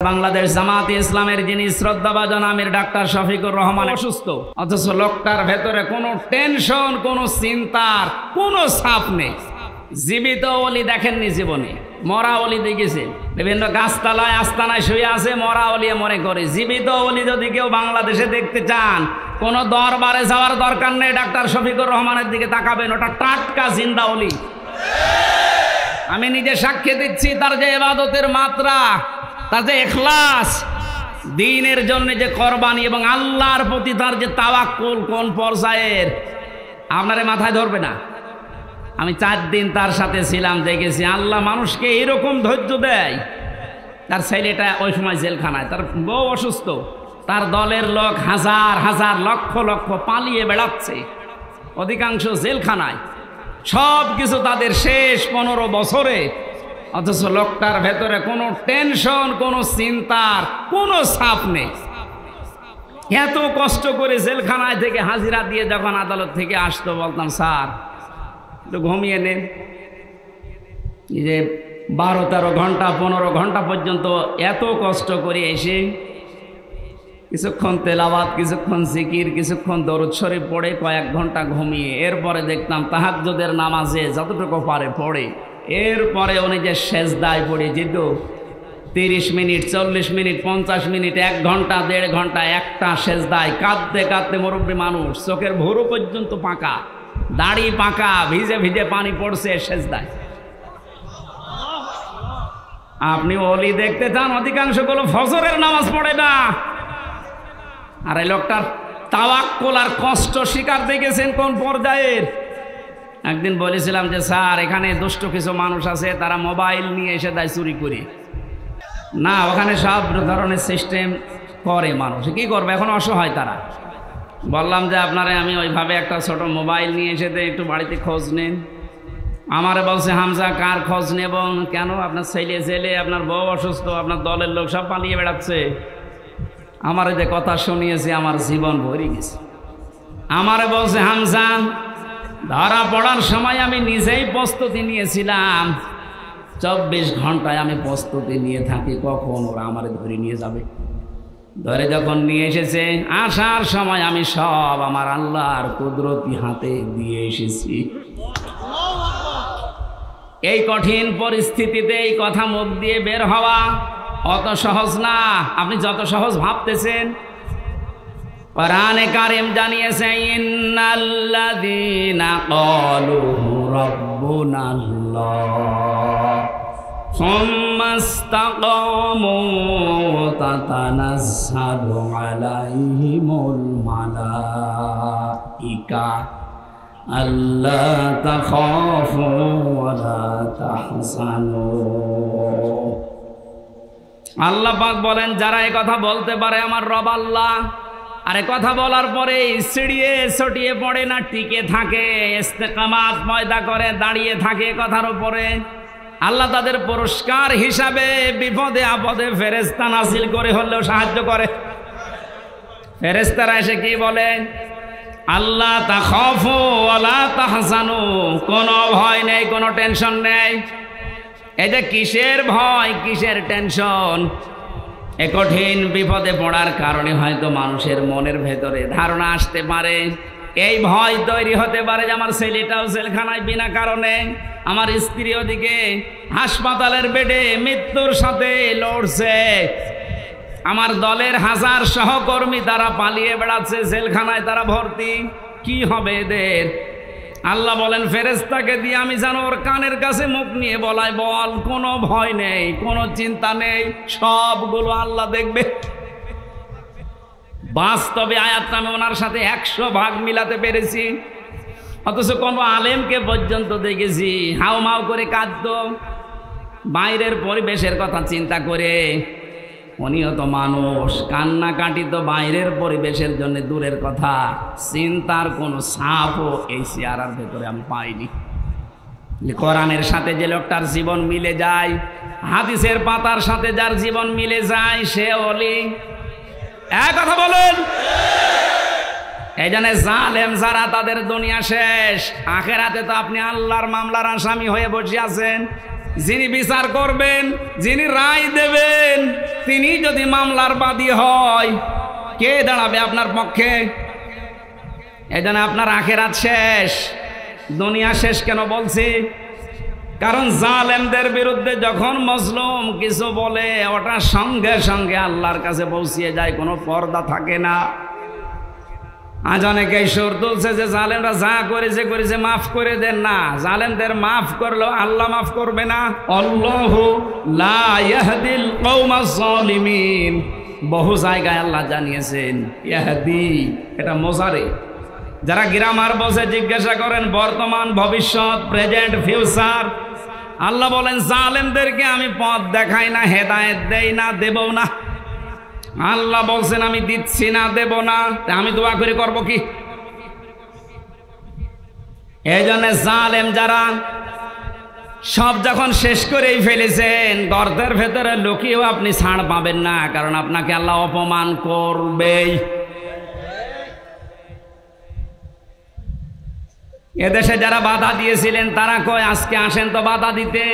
বাংলাদেশ জামাতে ইসলামের যিনি শ্রদ্ধাভাজন আমির ডাক্তার শফিকুর রহমান অসুস্থ, অথচ লোকটার ভেতরে কোনো টেনশন, কোনো চিন্তার কোনো ছাপ নেই। জীবিত ওলি দেখেননি জীবনে, মরা ওলি দেখেছে। বিভিন্ন গাছতলায় আস্তানায় শুয়ে আছে, মরা ওলি মনে করে। জীবিত ওলি যদি কেউ বাংলাদেশে দেখতে চান, কোনো দরবারে যাওয়ার দরকার নেই, ডাক্তার শফিকুর রহমানের দিকে তাকাবেন, ওটা টাটকা জিন্দা ওলি। আমি নিজে সাক্ষী দিচ্ছি, তার যে ইবাদতের মাত্রা, তার যে ইখলাস, দ্বীনের জন্য যে কোরবানি এবং আল্লাহর প্রতি তার যে তাওয়াক্কুল কোন পর্যায়ের আপনারে মাথায় ধরবে না। আমি 4 দিন তার সাথে ছিলাম, দেখেছি আল্লাহ মানুষকে এরকম ধৈর্য দেয়। তার ছেলেটা ওই সময় জেলখানায়, তার বউ অসুস্থ, তার দলের লোক হাজার হাজার লক্ষ লক্ষ পালিয়ে বেড়াচ্ছে, অধিকাংশ জেলখানায়, সব কিছু তাদের শেষ 15 বছরে। অথচ লোকটার ভেতরে কোনো টেনশন, কোনো চিন্তার কোনো ছাপ নেই। এত কষ্ট করে জেলখানায় থেকে হাজিরা দিয়ে যখন আদালত থেকে আসতো, বলতাম স্যার একটু ঘুমিয়ে নেন। এই যে 12-13 ঘন্টা 15 ঘন্টা পর্যন্ত এত কষ্ট করে এসে কিছুক্ষণ তেলাওয়াত, কিছুক্ষণ জিকির, কিছুক্ষণ দরুদ শরীফ পড়ে কয়েক ঘন্টা ঘুমিয়ে, এরপরে দেখতাম তাহাজ্জুদের নামাজে যতটুকু পারে পড়ে, এরপরে উনি যে সেজদায় পড়ে যেত 30 মিনিট, 40 মিনিট, 50 মিনিট, 1 ঘন্টা, 1.5 ঘন্টা একটা সেজদায় কাঁদতে কাঁদতে, মুরব্বী মানুষ, চোখের ভুরু পর্যন্ত পাকা, দাড়ি পাকা, ভিজে ভিজে পানি পড়ছে সেজদায়। আপনি ওলি দেখতে চান, অধিকাংশগুলো ফজরের নামাজ পড়ে না। আর এই লোকটার তাওয়াক্কুল আর কষ্ট স্বীকার দেখেছেন কোন পর্যায়ের। একদিন বলেছিলাম যে স্যার এখানে দুষ্ট কিছু মানুষ আছে, তারা মোবাইল নিয়ে এসে দেয় চুরি করে। না, ওখানে সব ধরনের সিস্টেম করে মানুষ, কি করবে, এখন অসহায় তারা। বললাম যে আপনারে আমি ওইভাবে একটা ছোট মোবাইল নিয়ে এসে একটু বাড়িতে খোঁজ নেন। আমারে বলছে হামজা কার খোঁজ নেব? কেন? আপনার ছেলে জেলে, আপনার বউ অসুস্থ, আপনার দলের লোক সব পালিয়ে বেড়াচ্ছে। আমার যে কথা শুনিয়েছে আমার জীবন ভরে গেছে। আমারে বলছে হামজা ধরা পড়ার সময় আমি নিজেই প্রস্তুতি নিয়েছিলাম, 24 ঘন্টায় আমি প্রস্তুতি নিয়ে থাকি কখন ওরা আমারে ধরে নিয়ে যাবে। ধরে যখন নিয়ে এসেছে, আসার সময় আমি সব আমার আল্লাহর কুদরতি হাতে দিয়ে এসেছি। এই কঠিন পরিস্থিতিতে এই কথা মুখ দিয়ে বের হওয়া অত সহজ না, আপনি যত সহজ ভাবতেছেন। কোরআনে কারীম জানিয়েছে, ইন্নাল্লাযীনা ক্বালু রাব্বুনাল্লাহ সুম্মা ইসতাকামু তাতানাজ্জালু আলাইহিমুল মালাইকা আল্লা তাখাফু ওয়া লা তাহজানু। আল্লাহ পাক বলেন, যারা এই কথা বলতে পারে আমার রব আল্লাহ, আর কথা বলার পরে সিঁড়িয়ে ছটিয়ে পড়ে না, টিকে থাকে, ইস্তেকামাত পয়দা করে দাঁড়িয়ে থাকে কথার উপরে, আল্লাহ তাদের পুরস্কার হিসাবে বিপদে আপদে ফেরেশতা নাযিল করে হলেও সাহায্য করে। ফেরেশতারা এসে কি বলে? আল্লাহ তাখাফু ওয়া লা তাহজানু, কোনো ভয় নেই, কোনো টেনশন নেই। এই যে কিসের ভয়, কিসের টেনশন? এ কঠিন বিপদে পড়ার কারণে হয়তো মানুষের মনের ভেতরে ধারণা আসতে পারে, এই ভয় তৈরি হতে পারে যে আমার ছেলেটাও জেলখানায় বিনা কারণে, আমার স্ত্রী ওদিকে হাসপাতালের বেডে মৃত্যুর সাথে লড়ছে, আমার দলের হাজার সহকর্মী তারা পালিয়ে বেড়াচ্ছে, জেলখানায় তারা ভর্তি, কি হবে এদের? আল্লাহ বলেন ফেরেশতাকে দিয়ে আমি যেন ওর কানের কাছে মুখ নিয়ে বলাই, বল কোনো ভয় নেই, কোনো চিন্তা নেই, সবগুলো আল্লাহ দেখবে। বাস্তবে আয়াতটা আমি ওনার সাথে 100 ভাগ মিলাতে পেরেছি। অথচ কোনো আলেমকে পর্যন্ত দেখেছি হাউমাউ করে কাঁদতো বাইরের পরিবেশের কথা চিন্তা করে। উনিও তো মানুষ, কান্নাকাটি তো বাইরের পরিবেশের জন্য দূরের কথা, চিন্তার কোনো ছাপও এই চেহারার ভেতরে আমি পাইনি। কোরআনের সাথে যে লোকটার জীবন মিলে যায়, হাদিসের পাতার সাথে যার জীবন মিলে যায়, সে ওলি। এক কথা বলুন। এই জন্য জালেম যারা, তাদের দুনিয়া শেষ, আখেরাতে তো আপনি আল্লাহর মামলার আসামি হয়ে বসে আছেন। যিনি বিচার করবেন, যিনি রায় দেবেন, তিনি যদি মামলার বাদী হয়, কে দাঁড়াবে আপনার পক্ষে? এজন্য আপনার আখিরাত শেষ, দুনিয়া শেষ। কেন বলছি? কারণ জালেমদের বিরুদ্ধে যখন মজলুম কিছু বলে, ওটা সঙ্গে সঙ্গে আল্লাহর কাছে পৌঁছিয়ে যায়, কোনো পর্দা থাকে না। আজ অনেকেই সুর তুলছে যে জালেমরা যা করেছে করেছে, মাফ করে দেন না। জালেমদের মাফ করলেও আল্লাহ মাফ করবে না। আল্লাহু লা ইয়াহদিল কওমাজ জালিমিন, বহু জায়গায় আল্লাহ জানিয়েছেন ইয়াহদি, এটা মোজারে। যারা গ্রামার বসে জিজ্ঞাসা করেন বর্তমান, ভবিষ্যৎ, প্রেজেন্ট, ফিউচার, আল্লাহ বলেন জালেমদেরকে আমি পথ দেখাই না, হেদায়েত দেই না, দেবও না। আল্লাহ বলছেন আমি দিচ্ছি না, দেব না, আমি দোয়া করে করব কি? এই জন্য জালেম যারা সব যখন শেষ করেই ফেলেছেন, গর্তের ভেতরে লুকিয়েও আপনি ছাড় পাবেন না, কারণ আপনাকে আল্লাহ অপমান করবেই। এদেশে যারা বাধা দিয়েছিলেন তারা কয় আজকে আসেন তো বাধা দিতে,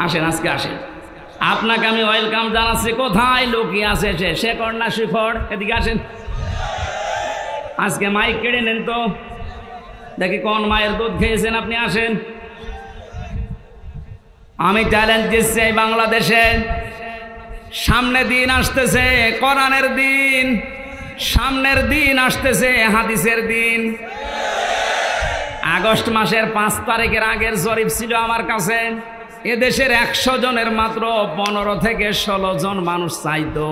আসেন আজকে আসেন, আপনাকে আমি ওয়েলকাম জানাচ্ছি। কোথায় লুকিয়ে আছে সে? শেখর না শিখর? এদিকে আসেন, আজকে মাইক কেড়ে নেন তো দেখি কোন মায়ের দুধ খেয়েছেন আপনি, আসেন। আমি চ্যালেঞ্জ দিচ্ছি এই বাংলাদেশে সামনে দিন আসতেছে, কোরআনের দিন, সামনের দিন আসতেছে, হাদিসের দিন। আগস্ট মাসের 5 তারিখের আগের জরিপ ছিল আমার কাছে, এদেশের 100 জনের মাত্র 15 থেকে 16 জন মানুষ চাইতো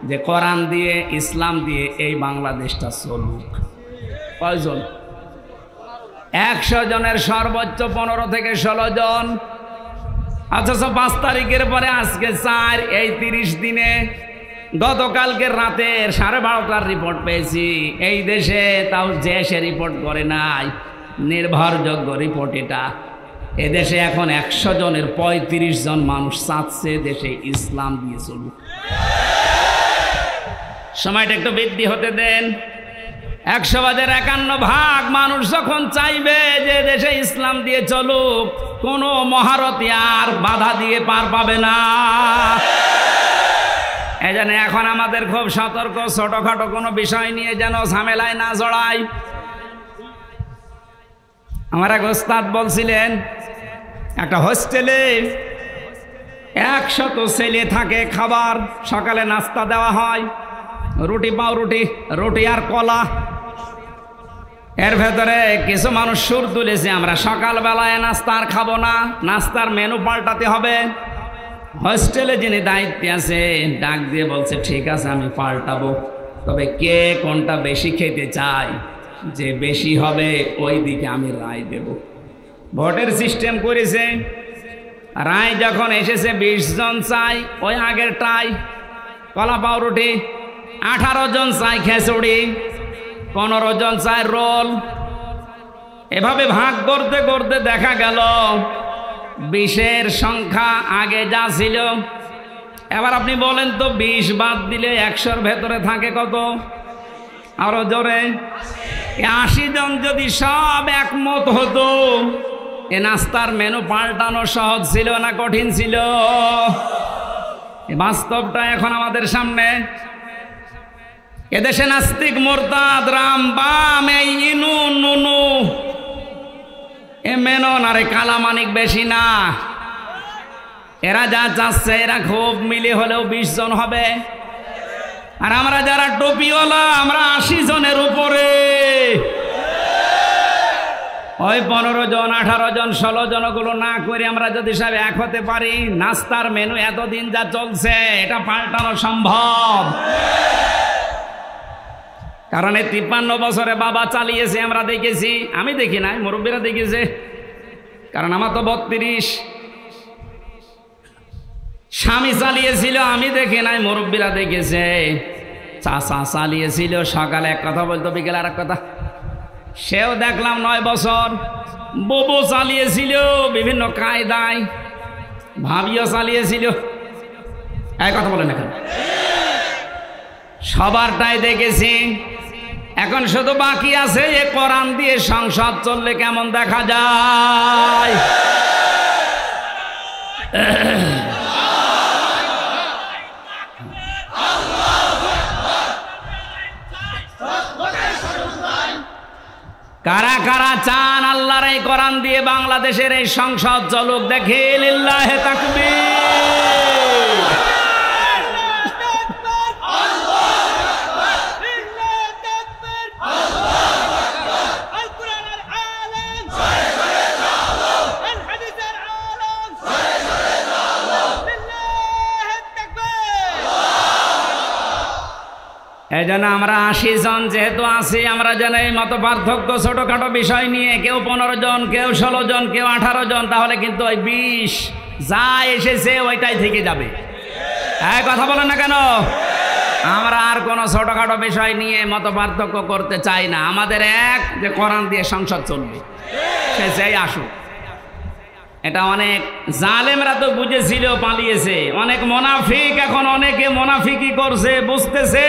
যে কোরআন দিয়ে, ইসলাম দিয়ে এই বাংলাদেশটা চলুক। কয়জন? 100 জনের সর্বোচ্চ 15 থেকে 16 জন। অথচ 5 তারিখের পরে আজকে 4, এই 30 দিনে গতকালকে রাতের 12:30টার রিপোর্ট পেয়েছি। এই দেশে তাও যে সে রিপোর্ট করে নাই, নির্ভরযোগ্য রিপোর্ট এটা। এদেশে এখন 100 জনের 35 জন মানুষ চাচ্ছে দেশে ইসলাম দিয়ে চলুক। সময়টা একটু বৃদ্ধি হতে দেন। 100/51 মানুষ যখন চাইবে যে দেশে ইসলাম দিয়ে চলুক, কোনো মহারথী আর বাধা দিয়ে পার পাবে না। এই জন্য এখন আমাদের খুব সতর্ক, ছোটখাটো কোনো বিষয় নিয়ে যেন ঝামেলায় না জড়াই। আমার এক ওস্তাদ বলছিলেন, একটা হোস্টেলে 100 ছেলে থাকে, খাবার সকালে নাস্তা দেওয়া হয়, রুটি পাউরুটি, রুটি আর কলা। এর ভেতরে কিছু মানুষ সুর তুলেছে আমরা সকালবেলায় নাস্তা আর খাবো না, নাস্তার মেনু পাল্টাতে হবে। হোস্টেলে যিনি দায়িত্বে আছে ডাক দিয়ে বলছে ঠিক আছে আমি পাল্টাবো, তবে কে কোনটা বেশি খেতে চায়, যে বেশি হবে ওই দিকে আমি রায় দেব। ভোটের সিস্টেম করেছে, রায় যখন এসেছে 20 জন চাই ওই আগেরটাই কলা পাউরুটি, 18 জন চাই খিচুড়ি, 15 জন চাই রোল। এভাবে ভাগ করতে করতে দেখা গেল 20-এর সংখ্যা আগে যা ছিল। এবার আপনি বলেন তো 20 বাদ দিলে 100-র ভেতরে থাকে কত? আরো জোরে, 80 জন যদি সব একমত হতো, এ নাস্তার মেনু পাল্টানো সহজ ছিল না কঠিন ছিল? বাস্তবটা এখন আমাদের সামনে। এদেশে নাস্তিক, মোরতাদ, রাম, বাম, এই ইনু নুনু, এ মেনন আর কালামানিক বেশি না। এরা যা চাচ্ছে এরা খুব মিলে হলেও 20 জন হবে, আর আমরা যারা টুপিওয়ালা আমরা 80 জনের উপরে। ওই 15 জন, 18 জন, 16 জন গুলো না করে আমরা যদি সব এক হতে পারি, নাস্তার মেনু এতদিন যা চলছে এটা পাল্টানো সম্ভব। কারণ এই 53 বছরে বাবা চালিয়েছে, আমরা দেখেছি। আমি দেখি নাই, মুরব্বীরা দেখেছে, কারণ আমার তো 32। স্বামী চালিয়েছিল, আমি দেখি নাই, মুরব্বীরা দেখেছে। চাচা চালিয়েছিল, সকালে এক কথা বলতো, বিকেলে আর এক কথা। সেও দেখলাম 9 বছর। বউ চালিয়েছিল বিভিন্ন কায়দায়, ভাবিও চালিয়েছিল। এক কথা বলেন, এখন সবারটাই দেখেছি। এখন শুধু বাকি আছে এ কোরআন দিয়ে সংসদ চললে কেমন দেখা যায়। কারা কারা চান আল্লাহর এই কোরআন দিয়ে বাংলাদেশের এই সংসদ চলুক? দেখে লিল্লাহে তাকবীর। এই জন্য আমরা 80 জন যেহেতু আছি, আমরা যেন এই মত পার্থক্য ছোটখাটো বিষয় নিয়ে কেউ 15 জন, কেউ 16 জন, কেউ 18 জন, তাহলে কিন্তু ওই 20 যা এসেছে ওইটাই থেকে যাবে। এই কথা বলেন না কেন? আমরা আর কোনো ছোটখাটো বিষয় নিয়ে মত পার্থক্য করতে চাই না। আমাদের এক যে কোরআন দিয়ে সংসদ চলবে, সে চাই আসুক। এটা অনেক জালেমরা তো বুঝেছিল, পালিয়েছে। অনেক মোনাফিক এখন অনেকে মোনাফিকি করছে, বুঝতেছে,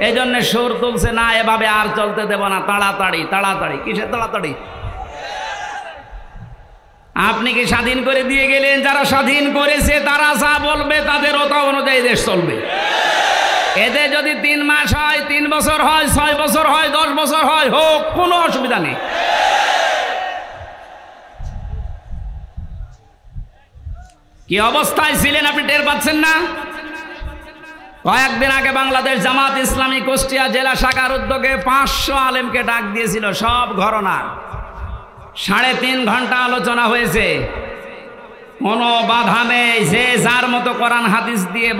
এই জন্য সুর তুলছে, না এভাবে আর চলতে দেব না, তাড়াতাড়ি তাড়াতাড়ি। কিসের তাড়াতাড়ি? আপনি কি স্বাধীন করে দিয়ে গেলেন? যারা স্বাধীন করেছে তারা যা বলবে তাদের ওটা অনুযায়ী দেশ চলবে। এদের যদি 3 মাস হয়, 3 বছর হয়, 6 বছর হয়, 10 বছর হয়, হোক, কোনো অসুবিধা নেই। কি অবস্থায় ছিলেন আপনি টের পাচ্ছেন না? কয়েকদিন আগে বাংলাদেশ জামাত ইসলামী কুষ্টিয়া জেলা শাখার উদ্যোগে 500 আলেমকে ডাক দিয়েছিল, সব ঘরনা। 3.5 ঘন্টা আলোচনা হয়েছে, কোনো বাধা নেই, যে যার মতো কোরআন হাদিস দিয়ে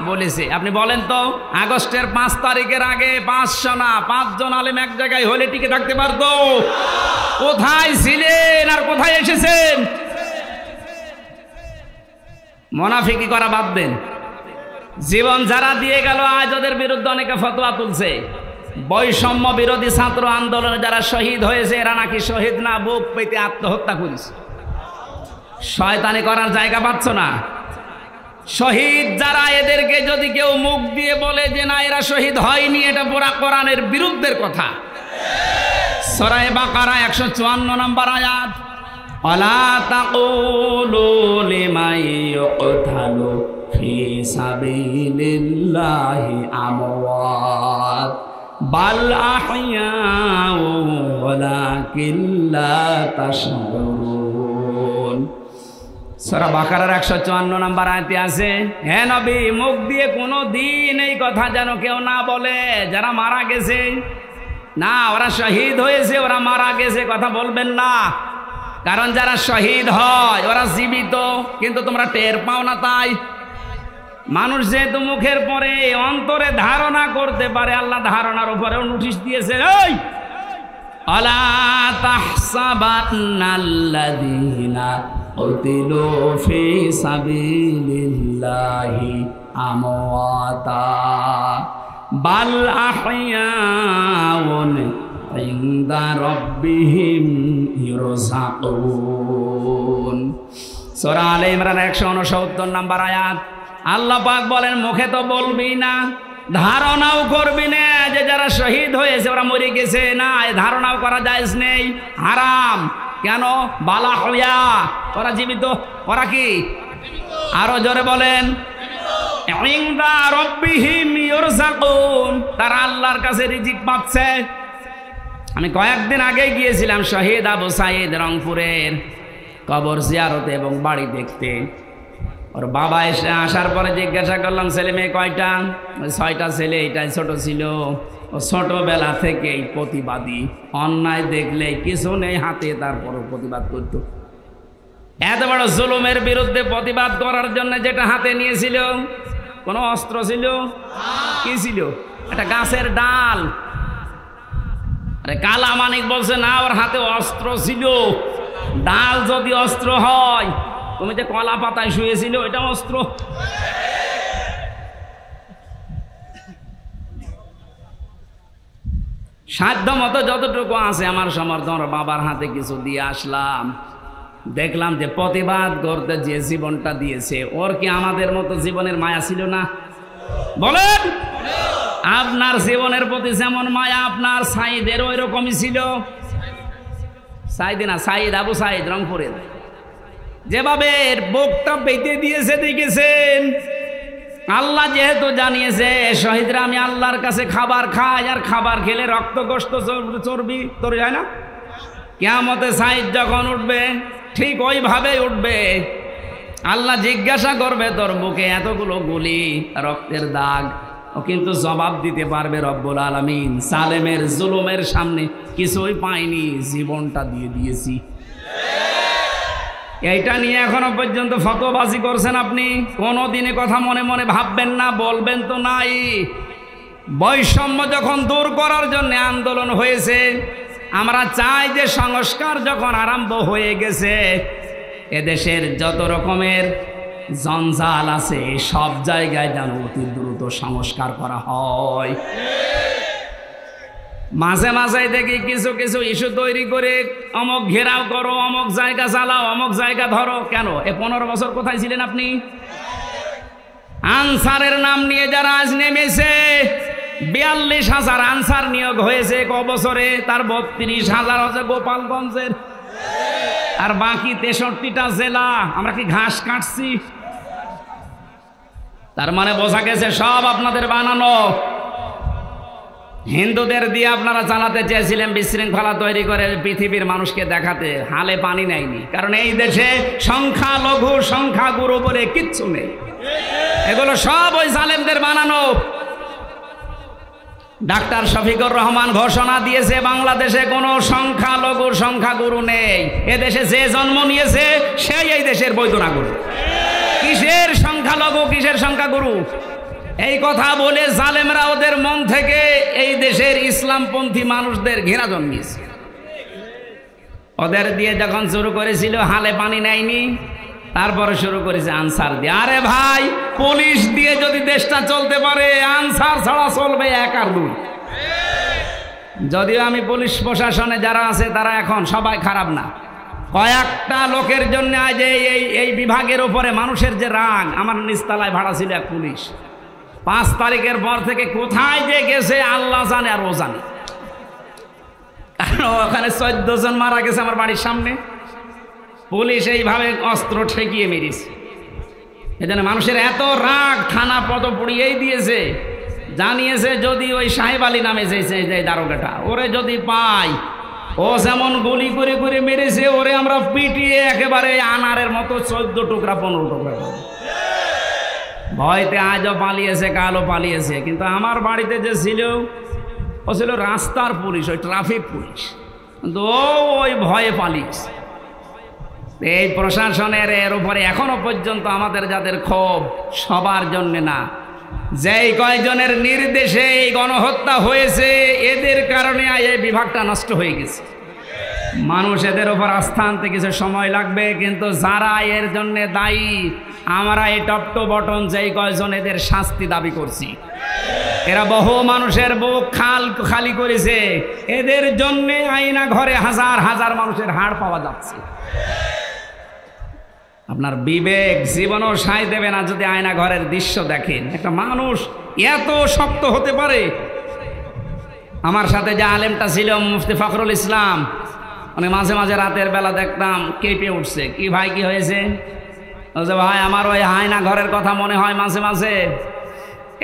বলেছে। আপনি বলেন তো, আগস্টের 5 তারিখের আগে 500 না 5 জন আলেম এক জায়গায় হলে টিকে থাকতে পারতো? কোথায় ছিলেন আর কোথায় এসেছেন? মুনাফিকি করা বাদ দেন। জীবন যারা দিয়ে গেল, আজ ওদের বিরুদ্ধে অনেকে ফতোয়া তুলছে। বৈষম্য বিরোধী ছাত্র আন্দোলনে যারা শহীদ হয়েছে, এরা নাকি শহীদ না, বুক পেতে আত্মহত্যা করেছে। শয়তানি করার জায়গা পাচ্ছ না? শহীদ যারা, এদেরকে যদি কেউ মুখ দিয়ে বলে যে না এরা শহীদ হয়নি, এটা পুরা কোরআনের বিরুদ্ধের কথা। সূরা বাকারা 154 নম্বর আয়াত, ওয়ালা তাকুলু লিমান ইউকতালু ফি সাবিলিল্লাহি আমওয়াত বাল আহইয়াউ ওয়ালাকিন লা তাশউরুন। সূরা বাকারার 154 নম্বর আয়াতে আছে, হে নবী, মুখ দিয়ে কোনো দিন এই কথা যেন কেউ না বলে যারা মারা গেছে, না ওরা শহীদ হয়েছে, ওরা মারা গেছে, কথা বলবেন না। কারণ যারা শহীদ হয় ওরা জীবিত, কিন্তু তোমরা টের পাও না। তাই মানুষ যেহেতু মুখের পরে অন্তরে ধারণা করতে পারে, আল্লাহ ধারণার উপরেও নোটিশ দিয়েছে, এই আলা তাহসাবান্নাল্লাযীনা কুতিলু ফি সাবিলিল্লাহি আমওয়াতা বাল আহইয়াউন ইনদা রাব্বিহিম ইরযাকুন। সূরা আলে ইমরান 169 নম্বর আয়াত। আল্লাহ পাক বলেন, মুখে তো বলবি না, ধারণাও করবি না যে যারা শহীদ হয়েছে ওরা মরে গেছে, না এই ধারণাও করা জায়েজ নেই, হারাম। কেন? বালা হইয়া, ওরা জীবিত। ওরা কি? আরো জোরে বলেন, ইনদা রাব্বিহিম ইরযাকুন, তারা আল্লাহর কাছে রিজিক পাচ্ছে। আমি কয়েকদিন আগে গিয়েছিলাম শহীদ আবু সাইদ রংপুরের কবর জিয়ারতে এবং বাড়ি দেখতে। ওর বাবা এসে আসার পরে জিজ্ঞাসা করলাম, ছেলে মেয়ে কয়টা? 6টা ছেলে, এটাই ছোট ছিল। ও ছোটবেলা থেকেই প্রতিবাদী, অন্যায় দেখলে কিছু নেই হাতে, তারপরও প্রতিবাদ করত। এত বড় জুলুমের বিরুদ্ধে প্রতিবাদ করার জন্য যেটা হাতে নিয়েছিল, কোনো অস্ত্র ছিল? কি ছিল? একটা গাছের ডাল। আরে কালা মানিক বলছে না, ওর হাতে অস্ত্র ছিল। ডাল যদি অস্ত্র হয়, তুমি যে কলা পাতায় শুয়েছিল এটা অস্ত্র। সাধ্য মতো যতটুকু আছে আমার সমর্থন, বাবার হাতে কিছু দিয়ে আসলাম। দেখলাম যে প্রতিবাদ করতে যে জীবনটা দিয়েছে, ওর কি আমাদের মতো জীবনের মায়া ছিল না? বলেন, আপনার জীবনের প্রতি যেমন মায়া আপনার সাইদের ওই রকমই ছিল। সাইদ না, সাইদ আবু সাইদ রংপুরের। যেভাবে বুকটা পেতে দিয়েছে দেখেছেন। আল্লাহ যেহেতু জানিয়েছে শহীদরা আমি আল্লাহর কাছে খাবার খাই, আর খাবার খেলে রক্ত গোশত চর্বি তোর যায় না, কিয়ামতে সাইদ যখন উঠবে ঠিক ওইভাবেই উঠবে। আল্লাহ জিজ্ঞাসা করবে তোর বুকে এতগুলো গুলি রক্তের দাগ, ও কিন্তু জবাব দিতে পারবে রব্বুল আলামিন সালেমের জুলুমের সামনে কিছুই পাইনি, জীবনটা দিয়ে দিয়েছি। এইটা নিয়ে এখনো পর্যন্ত ফতোয়াবাজি করছেন আপনি। কোনো দিনে কথা মনে মনে ভাববেন না, বলবেন তো নাই। বৈষম্য যখন দূর করার জন্য আন্দোলন হয়েছে, আমরা চাই যে সংস্কার যখন আরম্ভ হয়ে গেছে, এদেশের যত রকমের জঞ্জাল আছে সব জায়গায় যেন অতি দ্রুত সংস্কার করা হয়। মাঝে মাঝে দেখি কিছু কিছু ইস্যু তৈরি করে অমুক ঘেরাও করো, অমুক জায়গা চালাও, অমুক জায়গা ধরো। কেন? 15 বছর কোথায় ছিলেন আপনি? আনসারের নাম নিয়ে যারা আজ নেমেছে, 42,000 আনসার নিয়োগ হয়েছে ক বছরে, তার 32,000 হচ্ছে গোপালগঞ্জের, আর বাকি 63টা জেলা। আমরা কি ঘাস কাটছি? তার মানে বোঝা গেছে সব আপনাদের বানানো। হিন্দুদের দিয়ে আপনারা চালাতে চেয়েছিলেন বিশৃঙ্খলা তৈরি করে পৃথিবীর মানুষকে দেখাতে, হালে পানি নেয়নি। কারণ এই দেশে সংখ্যালঘু সংখ্যাগুরু বলে কিচ্ছু নেই, এগুলো সব ওই জালেমদের বানানো। ডাক্তার শফিকুর রহমান ঘোষণা দিয়েছে বাংলাদেশে কোনো সংখ্যালঘু সংখ্যাগুরু নেই। এদেশে যে জন্ম নিয়েছে সেই এই দেশের বৈধ নাগরিক। কিসের সংখ্যালঘু, কিসের সংখ্যাগুরু? এই কথা বলে জালেমরা ওদের মন থেকে এই দেশের ইসলামপন্থী মানুষদের ঘৃণা জন্মিয়েছে। ওদের দিয়ে যখন শুরু করেছিল হালে পানি নেয়নি, তারপরে শুরু করেছে আনসার দিয়ে। আরে ভাই, পুলিশ দিয়ে যদি দেশটা চলতে পারে, আনসার ছাড়া চলবে 1 আর 2। যদিও আমি পুলিশ প্রশাসনে যারা আছে তারা এখন সবাই খারাপ না, কয়েকটা লোকের জন্য আজ এই বিভাগের উপরে মানুষের যে রাগ। আমার নিচতলায় ভাড়া ছিল এক পুলিশ, 5 তারিখের পর থেকে কোথায় যে গেছে আল্লাহ জানে আর ও জানে। কারণ ওখানে 14 জন মারা গেছে আমার বাড়ির সামনে, পুলিশ এইভাবে অস্ত্র ঠেকিয়ে মেরেছে। এজন্য মানুষের এত রাগ, থানা পদ পুড়িয়েই দিয়েছে। জানিয়েছে যদি ওই সাহেব আলী নামে যে দারোগাটা, ওরে যদি পাই, ও যেমন গুলি করে করে মেরেছে, ওরে আমরা পিটিয়ে একেবারে আনারের মতো 14 টুকরা 15 টুকরা। ভয়তে আজও পালিয়েছে, কালও পালিয়েছে। কিন্তু আমার বাড়িতে যে ছিল, ও ছিল রাস্তার পুলিশ, ওই ট্রাফিক পুলিশ, কিন্তু ওই ভয়ে পালিয়েছে। এই প্রশাসনের এর উপরে এখনো পর্যন্ত আমাদের যাদের ক্ষোভ, সবার জন্য না, যেই কয়জনের নির্দেশে এই গণহত্যা হয়েছে, এদের কারণে এই বিভাগটা নষ্ট হয়ে গেছে। মানুষ এদের উপর আস্থা আনতে কিছু সময় লাগবে, কিন্তু যারা এর জন্য দায়ী, আমরা এই টপ টু বটন যেই কয়জন এদের শাস্তি দাবি করছি, এরা বহু মানুষের বুক খালি করেছে। এদের জন্য আয়না ঘরে হাজার হাজার মানুষের হাড় পাওয়া যাচ্ছে। আপনার বিবেক জীবনও সায় দেবে না যদি আয়না ঘরের দৃশ্য দেখেন। একটা মানুষ এত শক্ত হতে পারে? আমার সাথে যে আলেমটা ছিল মুফতি ফখরুল ইসলাম, মানে মাঝে মাঝে রাতের বেলা দেখতাম কেঁপে উঠছে। কি ভাই, কি হয়েছে? বলছে ভাই আমার ওই আয়না ঘরের কথা মনে হয় মাঝে মাঝে।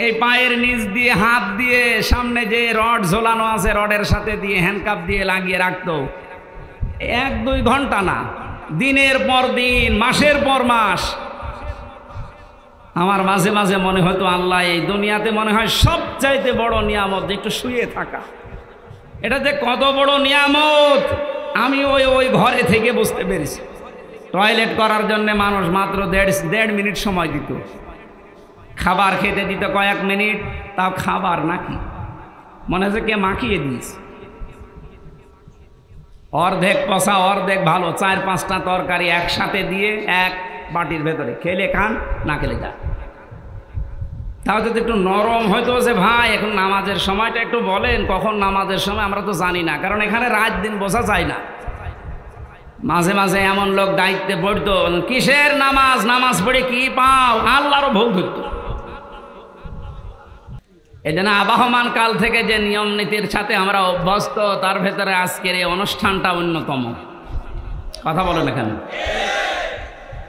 এই পায়ের নিচ দিয়ে হাত দিয়ে সামনে যে রড ঝোলানো আছে, রডের সাথে দিয়ে হ্যান্ডকাপ দিয়ে লাগিয়ে রাখতো, 1-2 ঘন্টা না, দিনের পর দিন, মাসের পর মাস। আমার মাঝে মাঝে মনে হতো আল্লাহ এই দুনিয়াতে মনে হয় সবচাইতে বড় নিয়ামত একটু শুয়ে থাকা। এটা যে কত বড় নিয়ামত আমি ওই ঘরে থেকে বুঝতে পেরেছি। টয়লেট করার জন্য মানুষ মাত্র 1.5 মিনিট সময় দিত, খাবার খেতে দিত কয়েক মিনিট, তাও খাবার নাকি মনে হচ্ছে কে মাখিয়ে দিয়েছে। অর্ধেক পচা অর্ধেক ভালো, 4-5টা তরকারি একসাথে দিয়ে এক বাটির ভেতরে, খেলে খান, না খেলে যান। তাও যদি একটু নরম হয়তো যে ভাই এখন নামাজের সময়টা একটু বলেন, কখন নামাজের সময় আমরা তো জানি না, কারণ এখানে রাত দিন বোঝা যায় না। মাঝে মাঝে এমন লোক দায়িত্বে পড়তো, কিসের নামাজ, নামাজ পড়ে কি পাও, আল্লাহরও ভুল ধরতো। এই জন্য আবহমান কাল থেকে যে নিয়ম নীতির সাথে আমরা অভ্যস্ত, তার ভেতরে আজকের এই অনুষ্ঠানটা অন্যতম। কথা বলেন এখানে।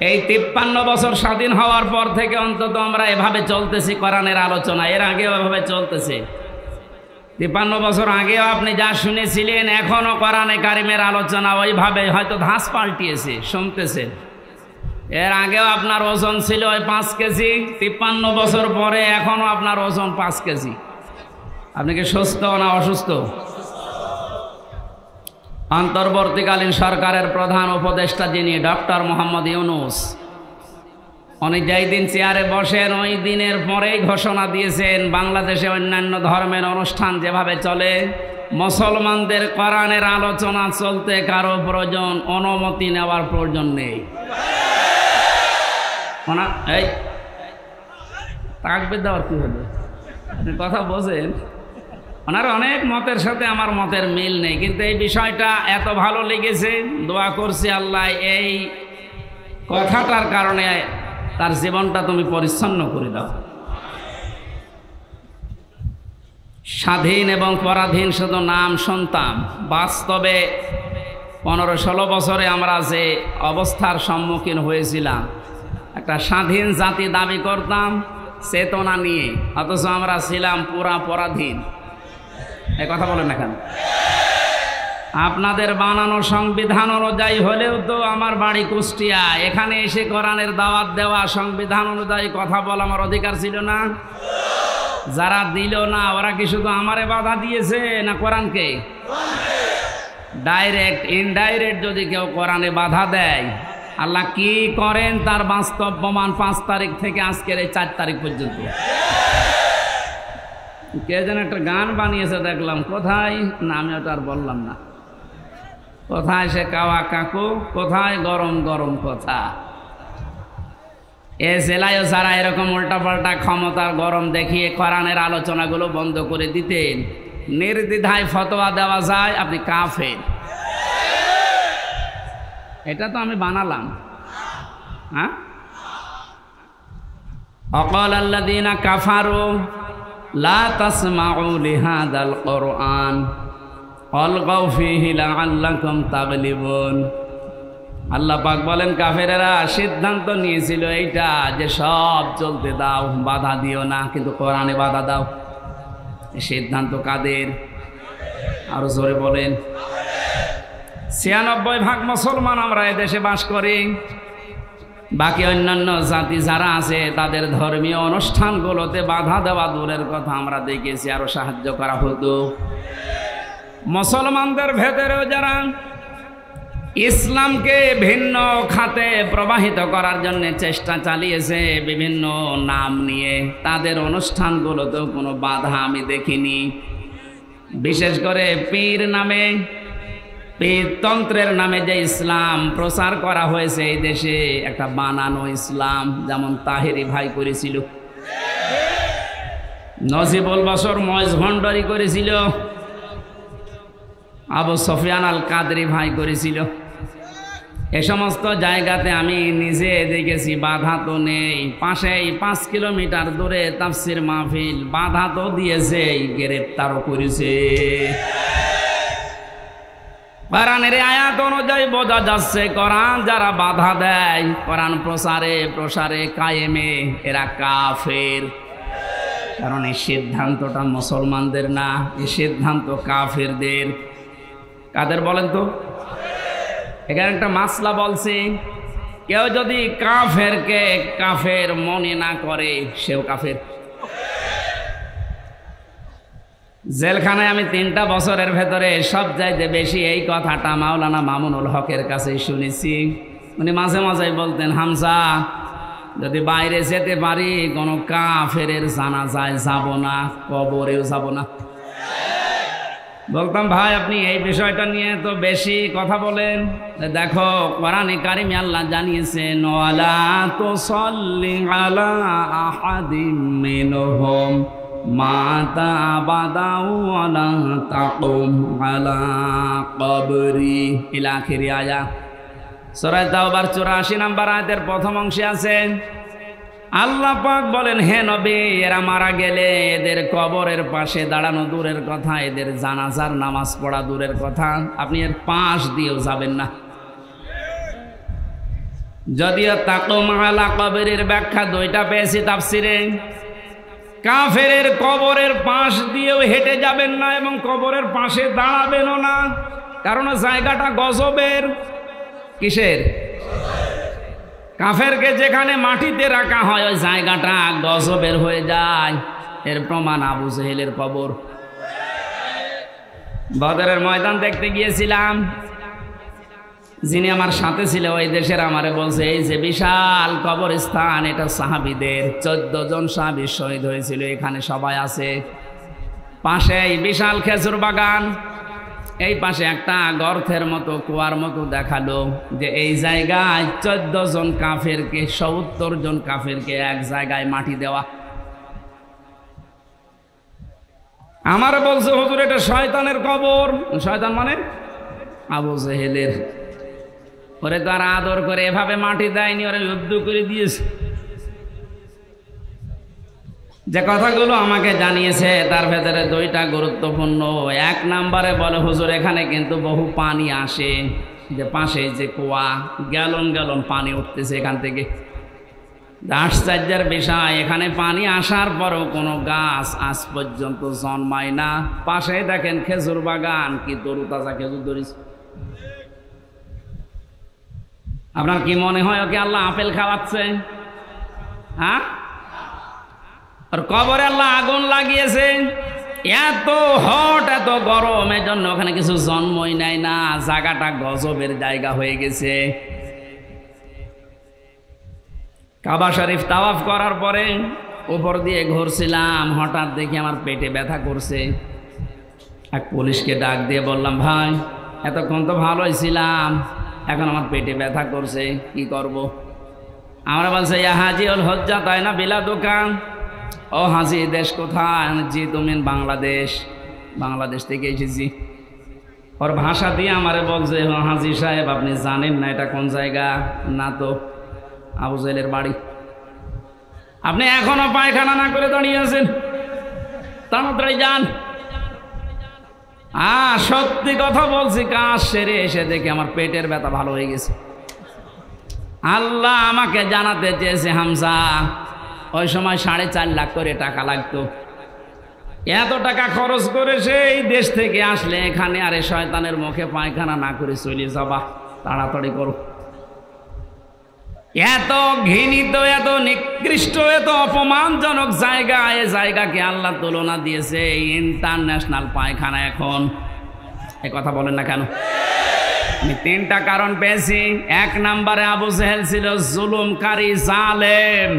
এই 53 বছর স্বাধীন হওয়ার পর থেকে অন্তত আমরা এভাবে চলতেছি কোরআনের আলোচনা, এর আগেও এভাবে চলতেছে। 53 বছর আগেও আপনি যা শুনেছিলেন এখনো কোরআনে কারিমের আলোচনা ওইভাবে, হয়তো ধাঁচ পাল্টিয়েছে, শুনতেছেন। এর আগেও আপনার ওজন ছিল ওই 5 কেজি, 53 বছর পরে এখনো আপনার ওজন 5 কেজি। আপনি কি সুস্থ না অসুস্থ? অন্তর্বর্তীকালীন সরকারের প্রধান উপদেষ্টা যিনি ডক্টর মোহাম্মদ ইউনূস, উনি যেই দিন চেয়ারে বসেন ওই দিনের পরেই ঘোষণা দিয়েছেন বাংলাদেশে অন্যান্য ধর্মের অনুষ্ঠান যেভাবে চলে, মুসলমানদের কোরআনের আলোচনা চলতে কারো প্রয়োজন, অনুমতি নেওয়ার প্রয়োজন নেই। এই তাকবীর দেওয়ার কি হলো? আপনি কথা বোঝেন? ওনার অনেক মতের সাথে আমার মতের মিল নেই, কিন্তু এই বিষয়টা এত ভালো লেগেছে, দোয়া করছি আল্লাহ এই কথাটার কারণে তার জীবনটা তুমি পরিচ্ছন্ন করে দাও। স্বাধীন এবং পরাধীন শুধু নাম শুনতাম, বাস্তবে 15-16 বছরে আমরা যে অবস্থার সম্মুখীন হয়েছিলাম, একটা স্বাধীন জাতি দাবি করতাম চেতনা নিয়ে, অথচ আমরা ছিলাম পুরা পরাধীন। এই কথা বলেন না কেন? আপনাদের বানানো সংবিধান অনুযায়ী হলেও তো আমার বাড়ি কুষ্টিয়া, এখানে এসে কোরআনের দাওয়াত দেওয়া, সংবিধান অনুযায়ী কথা বলা আমার অধিকার ছিল না? যারা দিল না ওরা কি শুধু আমারে বাধা দিয়েছে না কোরআনকে? ডাইরেক্ট ইনডাইরেক্ট যদি কেউ কোরআনে বাধা দেয়, আল্লাহ কি করেন তার বাস্তব প্রমাণ 5 তারিখ থেকে আজকের এই 4 তারিখ পর্যন্ত। কে যেন একটা গান বানিয়েছে দেখলাম, কোথায় না আমি ওটা আর বললাম না, কোথায় সে কাওয়া কাকু, কোথায় গরম গরম কথা। এ জেলায়ও যারা এরকম উল্টাপাল্টা ক্ষমতার গরম দেখিয়ে কোরআনের আলোচনাগুলো বন্ধ করে দিতেন, নির্দ্বিধায় ফতোয়া দেওয়া যায় আপনি কাফের। এটা তো আমি বানালাম। হ্যাঁ, অকাল আল্লাযীনা কাফারু লা তাসমাউ লিহাদাল কুরআন আলগাউ ফীহি লাআল্লাকুম তাগলিবুন। আল্লাহ পাক বলেন কাফেরেরা সিদ্ধান্ত নিয়েছিল এইটা যে সব চলতে দাও, বাধা দিও না, কিন্তু কোরআনে বাধা দাও। সিদ্ধান্ত কাদের? আরো জোরে বলেন। 96% মুসলমান আমরা এদেশে বাস করি। বাকি অন্যান্য জাতি যারা আছে তাদের ধর্মীয় অনুষ্ঠানগুলোতে বাধা দেওয়া দূরের কথা, আমরা দেখেছি আরো সাহায্য করা হতো। মুসলমানদের ভেতরেও যারা ইসলামকে ভিন্ন খাতে প্রবাহিত করার জন্য চেষ্টা চালিয়েছে বিভিন্ন নাম নিয়ে, তাদের অনুষ্ঠানগুলোতেও কোনো বাধা আমি দেখিনি। বিশেষ করে পীর নামে, পীরতন্ত্রের নামে যে ইসলাম প্রচার করা হয়েছে এই দেশে, একটা বানানো ইসলাম, যেমন তাহেরি ভাই করেছিল, নজিবুল বশর ময়েজ ভণ্ডারি করেছিল, আবু সুফিয়ান আল কাদরি ভাই করেছিল। এ সমস্ত জায়গাতে আমি নিজে দেখেছি বাধা তো নেই। পাশেই 5 কিলোমিটার দূরে তাফসির মাহফিল, বাধা তো দিয়েছে, গ্রেফতারও করেছে। কোরআনের আয়াত অনুযায়ী বোঝা যাচ্ছে কোরআন যারা বাধা দেয় কোরআন প্রসারে কায়েমে, এরা কাফের। কারণ এই সিদ্ধান্তটা মুসলমানদের না, এই সিদ্ধান্ত কাফেরদের। কাদের বলেন তো? এখানে একটা মাসলা বলছি, কেউ যদি কাফেরকে কাফের মনে না করে সেও কাফের। জেলখানায় আমি 3টা বছরের ভেতরে সবচাইতে বেশি এই কথাটা মাওলানা মামুনুল হকের কাছে শুনেছি। উনি মাঝে মাঝে বলতেন, হামজা যদি বাইরে যেতে পারি কোনো কাফেরের জানাজায় যাব না, কবরেও যাব না। বলতাম ভাই আপনি এই বিষয়টা নিয়ে তো বেশি কথা বলেন। দেখো কোরআনে কারিমে আল্লাহ জানিয়েছেন, ওয়ালা তুসাল্লি আলা আহাদিম মিনহুম মাতা আবাদাউ ওয়ালা তাকুম আলা কবরি ইলা আখিরি আয়াত। সূরা তাওবার 84 নম্বর আয়াতের প্রথম অংশে আছে আল্লাহ পাক বলেন, হে নবী এরা মারা গেলে এদের কবরের পাশে দাঁড়ানো দূরের কথা, এদের জানাজার নামাজ পড়া দূরের কথা, আপনি এর পাশ দিয়েও যাবেন না। যদিও তাকুম আলা কবরের ব্যাখ্যা দুইটা পেয়েছি তাফসিরে। কাফেরের কবরের পাশ দিয়েও হেঁটে যাবেন না এবং কবরের পাশে দাঁড়াবেনও না, কারণ জায়গাটা গজবের। কিসের? কাফেরকে যেখানে মাটিতে রাখা হয় ওই জায়গাটা গজবের হয়ে যায়। এর প্রমাণ আবু জেহেলের কবর। বদরের ময়দান দেখতে গিয়েছিলাম, যিনি আমার সাথে ছিল ওই দেশের আমারে বলছে, এই যে বিশাল কবরস্থান এটা সাহাবীদের, 14 জন সাহাবী শহীদ হয়েছিল, এখানে সবাই আছে। পাশে এই বিশাল খেজুর বাগান, এই পাশে একটা গর্তের মতো কুয়ার মতো দেখালো যে এই জায়গায় 14 জন কাফেরকে, 70 জন কাফেরকে এক জায়গায় মাটি দেওয়া। আমার বলছে হুজুর এটা শয়তানের কবর। শয়তান মানে আবু জেহেলের। ওরে তো আর আদর করে এভাবে মাটি দেয়নি, ওরে লুব্ধ করে দিয়েছে। যে কথাগুলো আমাকে জানিয়েছে তার ভেতরে দুইটা গুরুত্বপূর্ণ। এক নম্বরে বলে হুজুর এখানে কিন্তু বহু পানি আসে, যে পাশে যে কুয়া, গ্যালন গ্যালন পানি উঠতেছে এখান থেকে। আশ্চর্যের বিষয়, এখানে পানি আসার পরও কোনো গাছ আজ পর্যন্ত জন্মায় না। পাশে দেখেন খেজুর বাগান, কি তরুতাজা খেজুর ধরেছে। আপনার কি মনে হয় ওকে আল্লাহ আপেল খাওয়াচ্ছে? হ্যাঁ, আর কবরে আল্লাহ আগুন লাগিয়েছে, এত হট এত গরম, এর জন্য ওখানে কিছু জন্মই নেয় না, জায়গাটা গজবের জায়গা হয়ে গেছে। কাবা শরীফ তাওয়াফ করার পরে উপর দিয়ে ঘুরছিলাম, হঠাৎ দেখি আমার পেটে ব্যথা করছে। এক পুলিশকে ডাক দিয়ে বললাম, ভাই এতক্ষণ তো ভালোই ছিলাম, এখন আমার পেটে ব্যথা করছে, কি করব? আমরা বলছে ইয়া হাজি উল হজ্জা, তাই না বিলা দোকান। ও হাজি, দেশ কোথায়? জি তুমি বাংলাদেশ। বাংলাদেশ থেকে এসেছি। ওর ভাষা দিয়ে আমারে বলছে, হাজি সাহেব আপনি জানেন না এটা কোন জায়গা? না তো। আবু জেহেলের বাড়ি। আপনি এখনো পায়খানা না করে দাঁড়িয়ে আছেন, তাড়াতাড়ি যান। সত্যি কথা বলছি, কাজ সেরে এসে দেখে আমার পেটের ব্যথা ভালো হয়ে গেছে। আল্লাহ আমাকে জানাতে চেয়েছে, হামজা ওই সময় 4.5 লাখ করে টাকা লাগতো, এত টাকা খরচ করে সেই দেশ থেকে আসলে এখানে আরে শয়তানের মুখে পায়খানা না করে চলে যাবা, তাড়াতাড়ি করো। এত ঘৃণিত, এত নিকৃষ্ট, এত অপমানজনক জায়গা, এ জায়গাকে আল্লাহ তুলনা দিয়েছে ইন্টারন্যাশনাল পায়খানা। এখন এ কথা বলেন না কেন? আমি 3টা কারণ পেয়েছি। 1 নম্বরে আবু জেহেল ছিল জুলুমকারী, জালেম।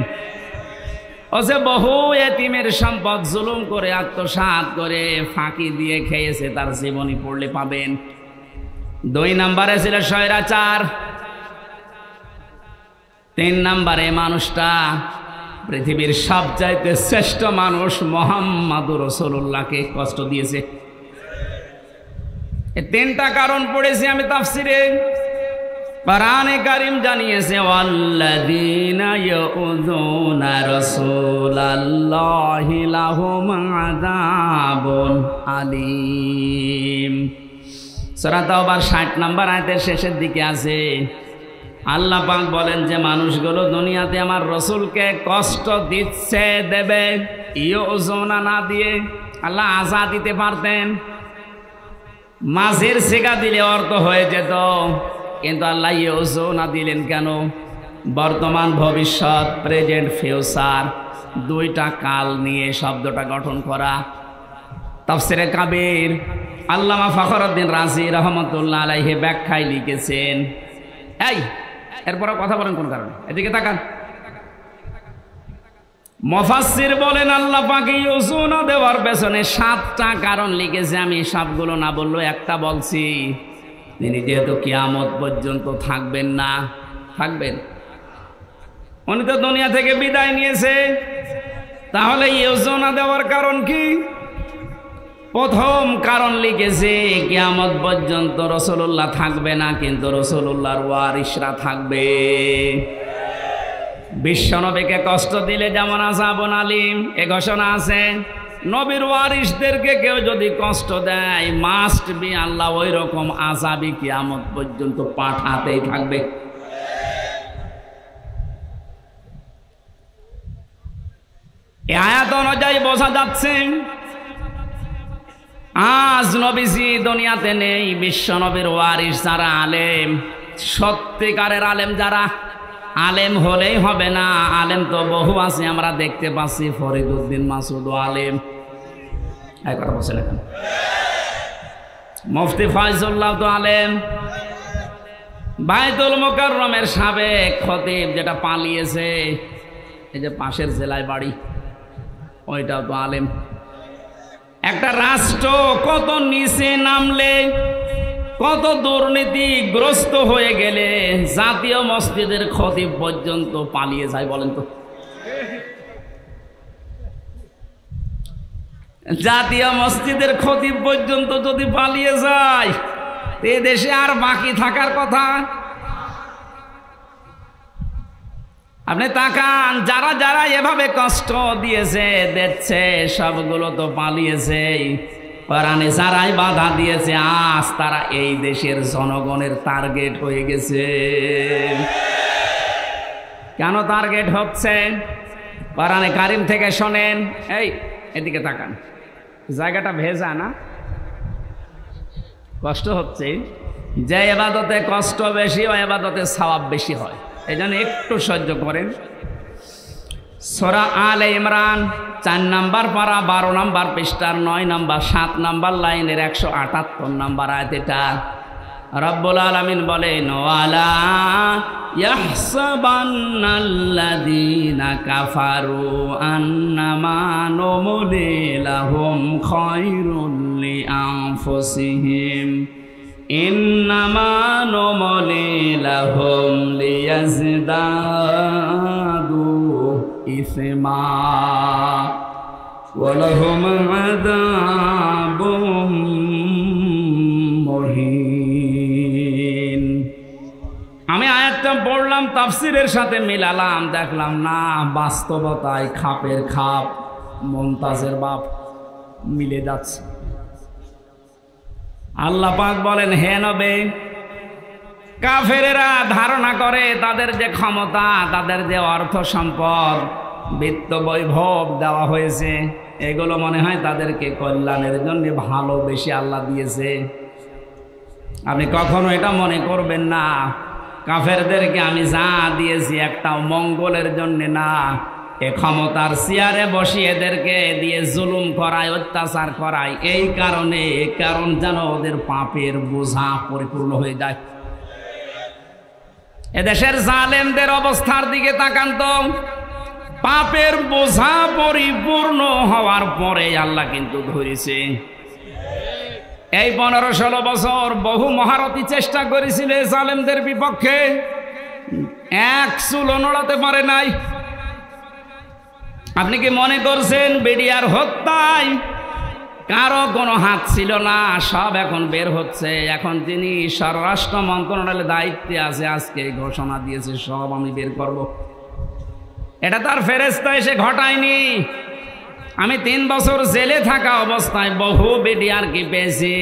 ও যে বহু এতিমের সম্পদ জুলুম করে আত্মসাৎ করে ফাঁকি দিয়ে খেয়েছে, তার জীবনী পড়লে পাবেন। 2 নম্বরে ছিল স্বৈরাচার। 3 নম্বরে মানুষটা পৃথিবীর সবচাইতে শ্রেষ্ঠ মানুষ মুহাম্মদুর রাসূলুল্লাহকে কষ্ট দিয়েছে। এই 3টা কারণ পড়েছি আমি তাফসিরে। কোরআনে কারীম জানিয়েছে, ওয়াল্লাযীনা ইয়াউযুনা রাসূলাল্লাহি লাহুম আযাবুন আলীম। সূরা তাওবার 60 নম্বর আয়াতের শেষের দিকে আছে, আল্লাহ পাক বলেন যে মানুষগুলো দুনিয়াতে আমার রসুলকে কষ্ট দিচ্ছে, দেবে। ইউযুনা না দিয়ে আল্লাহ আযা দিতে পারতেন, মাঝের সিগা দিলে অর্থ হয়ে যেত, কিন্তু আল্লাহ ইউযুনা দিলেন কেন? বর্তমান, ভবিষ্যৎ, প্রেজেন্ট, ফিউচার, 2টা কাল নিয়ে শব্দটা গঠন করা। তাফসিরে কাবীর আল্লামা ফখরুদ্দিন রাজি রহমতুল্লাহ আলাইহি ব্যাখ্যায় লিখেছেন। এই এরপরে কথা বলেন কোন কারণে? এদিকে তাকান। মুফাসসির বলেন আল্লাহ পাক ইউযুনা দেওয়ার পেছনে 7টা কারণ লিখেছে। আমি সবগুলো না বললেও একটা বলছি। তিনি যেহেতু কিয়ামত পর্যন্ত থাকবেন না, থাকবেন, উনি তো দুনিয়া থেকে বিদায় নিয়েছে, তাহলে ইউযুনা দেওয়ার কারণ কি? প্রথম কারণ লিখেছে কিয়ামত পর্যন্ত রাসূলুল্লাহ থাকবে না, কিন্তু রাসূলুল্লাহর ওয়ারিসরা থাকবে। বিশ্বনবীকে কষ্ট দিলে যেমন আযাবুন আলীম এ ঘোষণা আছে, নবীর ওয়ারিসদেরকে কেউ যদি কষ্ট দেয়, মাস্ট বি আল্লাহ ওই রকম আযাবই কিয়ামত পর্যন্ত পাঠাতেই থাকবে। এই আয়াত অনুযায়ী বোঝা যাচ্ছে আজ নবীজি দুনিয়াতে নেই। বিশ্ব নবীর ওয়ারিস যারা আলেম, সত্যিকারের আলেম যারা, আলেম হলেই হবে না, আলেম তো বহু আছে আমরা দেখতে পাচ্ছি। ফরিদউদ্দিন মাসুদ আলেম, এই কথা বলছেন এখন। মুফতি ফয়জুল্লাহ তো আলেম। বাইতুল মুকাররমের সাবেক খতিব যেটা পালিয়েছে, এই যে পাশের জেলায় বাড়ি, ওইটাও তো আলেম। একটা রাষ্ট্র কত নিচে নামলে, কত দুর্নীতিগ্রস্ত হয়ে গেলে জাতীয় মসজিদের খতিব পর্যন্ত পালিয়ে যায় বলেন তো? জাতীয় মসজিদের খতিব পর্যন্ত যদি পালিয়ে যায়, এ দেশে আর বাকি থাকার কথা? আপনি তাকান, যারা যারা এভাবে কষ্ট দিয়েছে দিচ্ছে, সবগুলো তো পালিয়েছে। কোরআনে যারাই বাধা দিয়েছে, আজ তারা এই দেশের জনগণের টার্গেট হয়ে গেছে। কেন টার্গেট হচ্ছে? কোরআনে কারিম থেকে শোনেন। এই এদিকে তাকান, জায়গাটা ভেজা না? কষ্ট হচ্ছে। যে ইবাদতে কষ্ট বেশি, ওই ইবাদতে সওয়াব বেশি হয়। এই জন্য একটু সহ্য করেন। সূরা আলে ইমরান 4 নম্বর পারা 12 নম্বর পৃষ্ঠার 9 নম্বর 7 নম্বর লাইনের 178 নম্বর আয়াত। এটা রব্বুল আলামিন বলেন, ওয়ালা ইয়াহসাবান্নাল্লাযীনা কাফারু আন্নামা নুমলি লাহুম খায়রুল লিআনফুসিহিম ইন্নামা নুমলি লাহুম লিয়াজদাদু ইসমা ওয়া লাহুম আযাবুম মুহিন। আমি আয়াতটা পড়লাম, তাফসিরের সাথে মিলালাম, দেখলাম না বাস্তবতায় খাপের খাপ, মুমতাজের বাপ মিলে যাচ্ছে। আল্লাহ পাক বলেন, হে নবী, কাফেরেরা ধারণা করে তাদের যে ক্ষমতা, তাদের যে অর্থ সম্পদ, বিত্ত বৈভব দেওয়া হয়েছে, এগুলো মনে হয় তাদেরকে কল্যাণের জন্য ভালোবেসে আল্লাহ দিয়েছে। আপনি কখনো এটা মনে করবেন না কাফেরদেরকে আমি যা দিয়েছি একটাও মঙ্গলের জন্য না। এ ক্ষমতার চেয়ারে বসিয়ে এদেরকে দিয়ে জুলুম করায়, অত্যাচার করায়, এই কারণে, কারণ যেন ওদের পাপের বোঝা পরিপূর্ণ হয়ে যায়। এদেশের জালেমদের অবস্থার দিকে তাকান তো, পাপের বোঝা পরিপূর্ণ হওয়ার পরে আল্লাহ কিন্তু ধরেছে। এই 15-16 বছর বহু মহারথী চেষ্টা করেছিল জালেমদের বিপক্ষে, এক চুলও নড়াতে পারে নাই। আপনি কি মনে করছেন বিডিআর হত্যায় কারো কোনো হাত ছিল না? সব এখন বের হচ্ছে। এখন তিনি স্বরাষ্ট্র মন্ত্রণালয়ের দায়িত্বে আছে, আজকে ঘোষণা দিয়েছে সব আমি বের করব। এটা তার ফেরেশতা এসে ঘটায়নি। আমি 3 বছর জেলে থাকা অবস্থায় বহু বিডিআর কি পেয়েছি।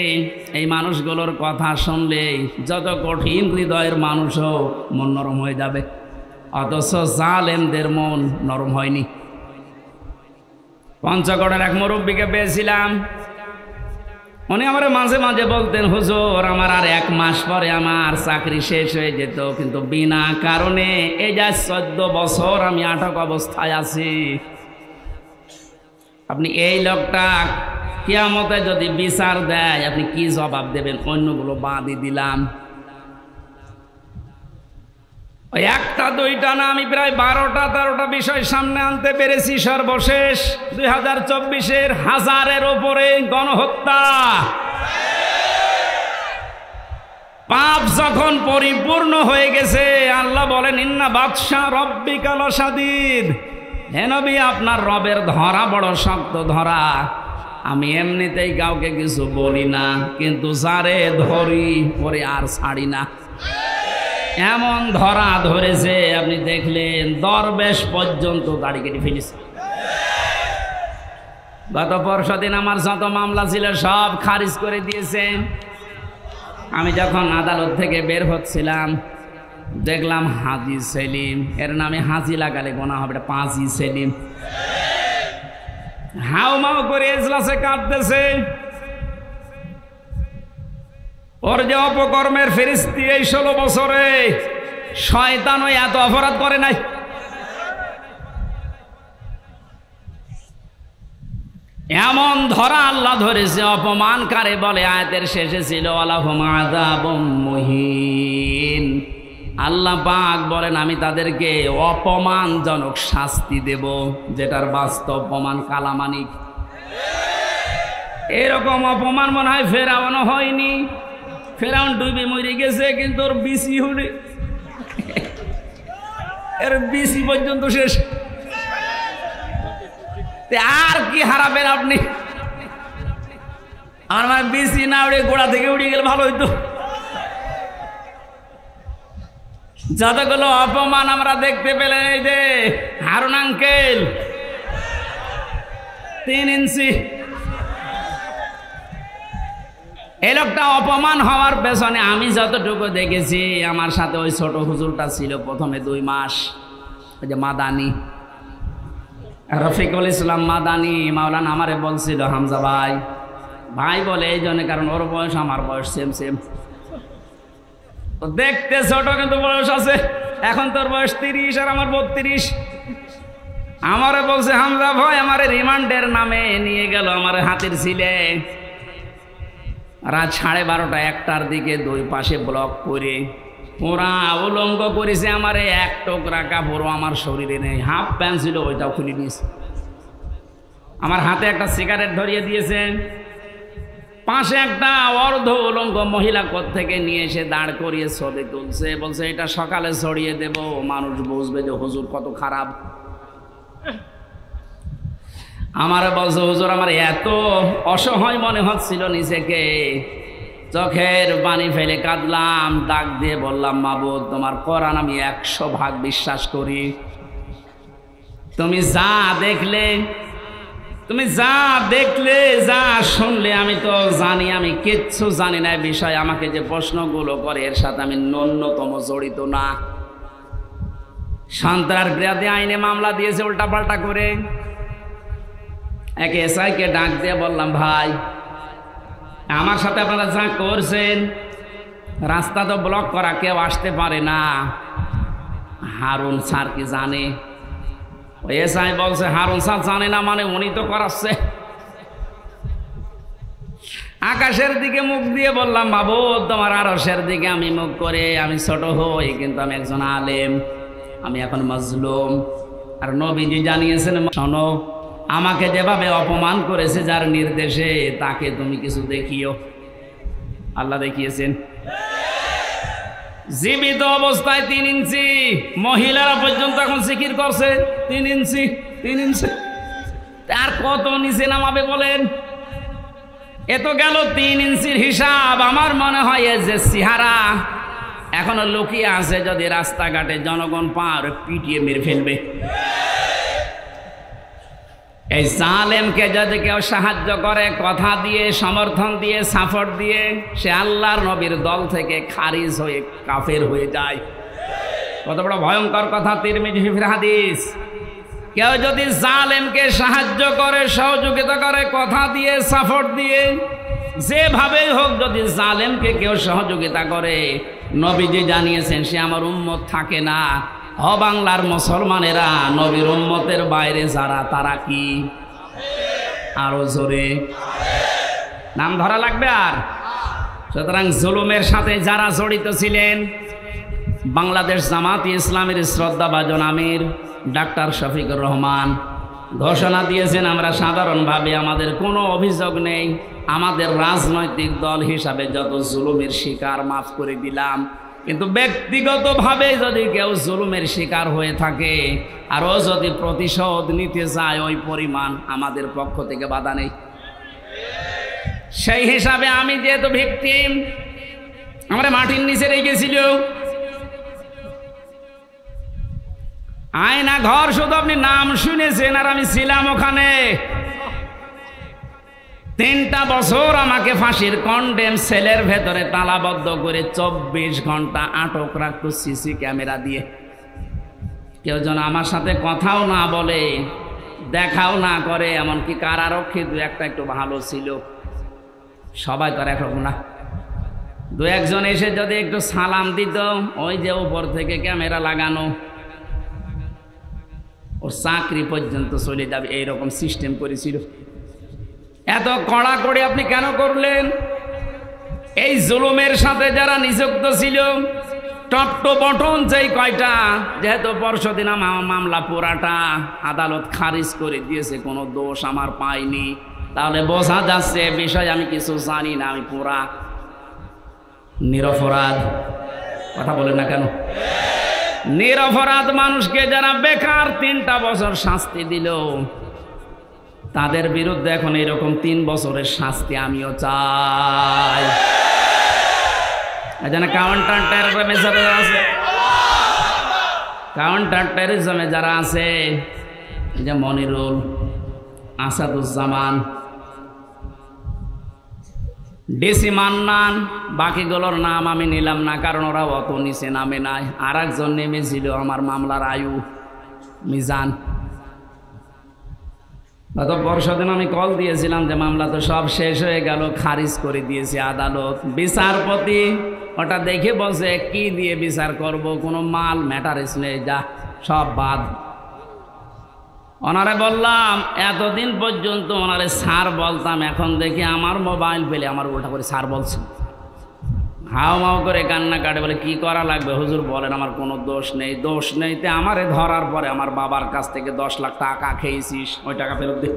এই মানুষগুলোর কথা শুনলে যত কঠিন হৃদয়ের মানুষও মন নরম হয়ে যাবে, অথচ জালেমদের মন নরম হয়নি। পঞ্চগড়ের এক মুরব্বীকে পেয়েছিলাম, উনি আমার মাঝে মাঝে বলতেন, হুজুর আমার আর 1 মাস পরে আমার চাকরি শেষ হয়ে যেত, কিন্তু বিনা কারণে এই যা 14 বছর আমি আটক অবস্থায় আছি। আপনি এই লোকটা কিয়ামতে যদি বিচার দেয়, আপনি কি জবাব দেবেন? অন্যগুলো বাদই দিলাম, ওই 1টা 2টা না, আমি প্রায় 12টা-13টা বিষয় সামনে আনতে পেরেছি। সর্বশেষ 2024-এর 1000-এর ওপরে গণহত্যা। পাপ যখন পরিপূর্ণ হয়ে গেছে, আল্লাহ বলেন, ইন্না বাতশা রব্বিকা লাশাদীদ। হে নবী, আপনার রবের ধরা বড় শক্ত ধরা। আমি এমনিতেই কাউকে কিছু বলি না, কিন্তু যারে ধরি ওরে আর ছাড়ি না। এমন ধরা ধরেছে, আপনি দেখলেন দরবেশ পর্যন্ত দাড়ি কেটে ফেলেছে। গত পরশুদিন আমার যত মামলা ছিল সব খারিজ করে দিয়েছে। আমি যখন আদালত থেকে বের হচ্ছিলাম, দেখলাম হাজী সেলিম, এর নামে হাজী লাগালে গোনা হবে, এটা পাঁচই সেলিম। হাউ মাউ করে এজলাসে কাঁদতেছে। ওর যে অপকর্মের ফেরেশতা এই 16 বছরে শয়তানও এত অপরাধ করে নাই। এমন ধরা আল্লাহ ধরেছে, অপমান কারে বলে আয়াতের শেষে ছিল আলাহুম আযাবুম মুহিন। আল্লাহ পাক বলেন আমি তাদেরকে অপমানজনক শাস্তি দেব, যেটার বাস্তব প্রমাণ কালামানিক। এরকম অপমান মনে হয় ফেরাউনও হয়নি। ফেরাউন ডুবে মরে গেছে, কিন্তু ওর বিসি হলে এর বিসি পর্যন্ত শেষ। আর কি হারাবেন আপনি? আমার মানে বিসি না উড়ে গোড়া থেকে উড়ে গেলে ভালো হইতো। যতগুলো অপমান আমরা দেখতে পেলেন, এই যে হারুন আঙ্কেল 3 ইঞ্চি, এই লোকটা অপমান হওয়ার পেছনে আমি যতটুকু দেখেছি, আমার সাথে ওই ছোট হুজুরটা ছিল প্রথমে 2 মাস, ওই যে মাদানি রফিকুল ইসলাম মাদানি মাওলানা আমারে বলছিল হামজা ভাই, ভাই বলে এই জন্য কারণ ওর বয়স আমার বয়স সেম সেম, দেখতে ছোট কিন্তু বয়স আছে। এখন তোর বয়স 30 আর আমার 32। আমারে বলছে হামজা ভাই আমারে রিমান্ডের নামে নিয়ে গেল আমার হাতের ছিলে, রাত 12:30টা 1টার দিকে 2 পাশে ব্লক করে পুরা উলঙ্গ করেছে। আমার 1 টুকরা কাপড় আমার শরীরে নেই, হাফ প্যান্ট ছিল ওইটাও খুলে নিয়েছে। আমার হাতে একটা সিগারেট ধরিয়ে দিয়েছেন, পাশে একটা অর্ধ উলঙ্গ মহিলা কোত্থেকে নিয়ে এসে দাঁড় করিয়ে ছবি তুলছে, বলছে এটা সকালে ছড়িয়ে দেব, মানুষ বুঝবে যে হুজুর কত খারাপ। আমার বলছে হুজুর আমার এত অসহায় মনে হচ্ছিল নিজেকে, চোখের পানি ফেলে কাঁদলাম, ডাক দিয়ে বললাম মাবুদ তোমার কোরআন আমি 100 ভাগ বিশ্বাস করি, তুমি যা দেখলে যা শুনলে আমি তো জানি, আমি কিচ্ছু জানি না বিষয়। আমাকে যে প্রশ্নগুলো করে এর সাথে আমি ন্যূনতম জড়িত না। সন্ত্রাস বিরোধী আইনে মামলা দিয়েছে উল্টাপাল্টা করে। এক এসআইকে ডাক দিয়ে বললাম ভাই আমার সাথে আপনারা যা করছেন, রাস্তা তো ব্লক করা, কেউ আসতে পারে না, হারুন স্যার কি জানে? ওই এসআই বলছে হারুন স্যার জানে না মানে উনি তো করাচ্ছে। আকাশের দিকে মুখ দিয়ে বললাম মাবুদ তোমার আরশের দিকে আমি মুখ করে আমি ছোট হই, কিন্তু আমি একজন আলেম, আমি এখন মজলুম। আর নবীজি জানিয়েছেন শোনো আমাকে যেভাবে অপমান করেছে যার নির্দেশে, তাকে তুমি কিছু দেখিও। আল্লাহ দেখিয়েছেন জীবিত অবস্থায় 3 ইঞ্চি, মহিলারা পর্যন্ত এখন জিকির করছে 3 ইঞ্চি 3 ইঞ্চি। আর কত নিচে নামাবে বলেন? এ তো গেল 3 ইঞ্চির হিসাব। আমার মনে হয় যে চেহারা এখনো লুকিয়ে আছে, যদি রাস্তাঘাটে জনগণ পার পিটিয়ে মেরে ফেলবে। এই জালেমকে যদি কেউ সাহায্য করে, কথা দিয়ে, সমর্থন দিয়ে, সাপোর্ট দিয়ে, সে আল্লাহর নবীর দল থেকে খারিজ হয়ে কাফের হয়ে যায়। কত বড় ভয়ঙ্কর কথা, তিরমিজি হাদিস। কেউ যদি জালেমকে সাহায্য করে, সহযোগিতা করে, কথা দিয়ে, সাপোর্ট দিয়ে, যেভাবেই হোক যদি জালেমকে কেউ সহযোগিতা করে, নবীজি জানিয়েছেন সে আমার উম্মত থাকে না। বাংলার মুসলমানেরা নবীর উম্মতের বাইরে যারা, তারা কি? আরো জোরে নাম ধরা লাগবে। আর সুতরাং জুলুমের সাথে যারা জড়িত ছিলেন, বাংলাদেশ জামাত ইসলামের শ্রদ্ধাভাজন আমির ডাক্তার শফিকুর রহমান ঘোষণা দিয়েছেন আমরা সাধারণভাবে আমাদের কোনো অভিযোগ নেই, আমাদের রাজনৈতিক দল হিসাবে যত জুলুমের শিকার মাফ করে দিলাম। কিন্তু ব্যক্তিগতভাবে যদি কেউ জুলুমের শিকার হয়ে থাকে আর ও যদি প্রতিশোধ নিতে চায়, ওই পরিমাণ আমাদের পক্ষ থেকে বাধা নেই। সেই হিসাবে আমি যেহেতু ভিকটিম, আমরা মাটির নিচে রেখেছিল আয়না ঘর, শুধু আপনি নাম শুনেছেন, আর আমি ছিলাম ওখানে 3টা বছর আমাকে ফাঁসির কন্ডেম সেলের ভেতরে তালাবদ্ধ করে 24 ঘন্টা আটক রাখতো সিসি ক্যামেরা দিয়ে। কেউ যেন আমার সাথে কথাও না বলে, দেখাও না করে, এমনকি কারারক্ষী দু একটা একটু ভালো ছিল, সবাই তো একরকম না। দু একজন এসে যদি একটু সালাম দিত, ওই যে উপর থেকে ক্যামেরা লাগানো, ওর চাকরি পর্যন্ত চলে যাবে, এইরকম সিস্টেম করেছিল। এত কড়াকড়ি আপনি কেন করলেন? এই জুলুমের সাথে যারা নিযুক্ত ছিল, টপ বটন যেই কয়টা, যেহেতু পরশুদিন আমার মামলা পুরাটা আদালত খারিজ করে দিয়েছে, কোনো দোষ আমার পাইনি, তাহলে বোঝা যাচ্ছে বিষয় আমি কিছু জানি না, আমি পুরা নিরপরাধ। কথা বলেন না কেন? নিরপরাধ মানুষকে যারা বেকার 3টা বছর শাস্তি দিল, তাদের বিরুদ্ধে এখন এরকম 3 বছরের শাস্তি আমিও চাই। এখানে কাউন্টার টেররিজমে যারা আছে, কাউন্টার টেররিজমে যারা আছে, এই যে মনিরুল, আসাদুজ্জামান, ডিসি মান্নান, বাকিগুলোর নাম আমি নিলাম না, কারণ ওরা অত নিচে নামে নাই। আর একজন নেমেছিল আমার মামলার আয়ু মিজান। গত পরশুদিন আমি কল দিয়েছিলাম যে মামলা তো সব শেষ হয়ে গেল, খারিজ করে দিয়েছে আদালত। বিচারপতি ওটা দেখে বলছে কি দিয়ে বিচার করব, কোনো মাল ম্যাটারেস নেই, যা সব বাদ। ওনারে বললাম এতদিন পর্যন্ত ওনারে স্যার বলতাম, এখন দেখি আমার মোবাইল পেলে আমার উল্টা করে স্যার বলছে, হাও মাও করে কান্না কাটে, বলে কি করা লাগবে হুজুর বলেন, আমার কোনো দোষ নেই। দোষ নেই তে আমারে ধরার পরে আমার বাবার কাছ থেকে 10 লাখ টাকা খেয়েছিস, ওই টাকা ফেরত দে।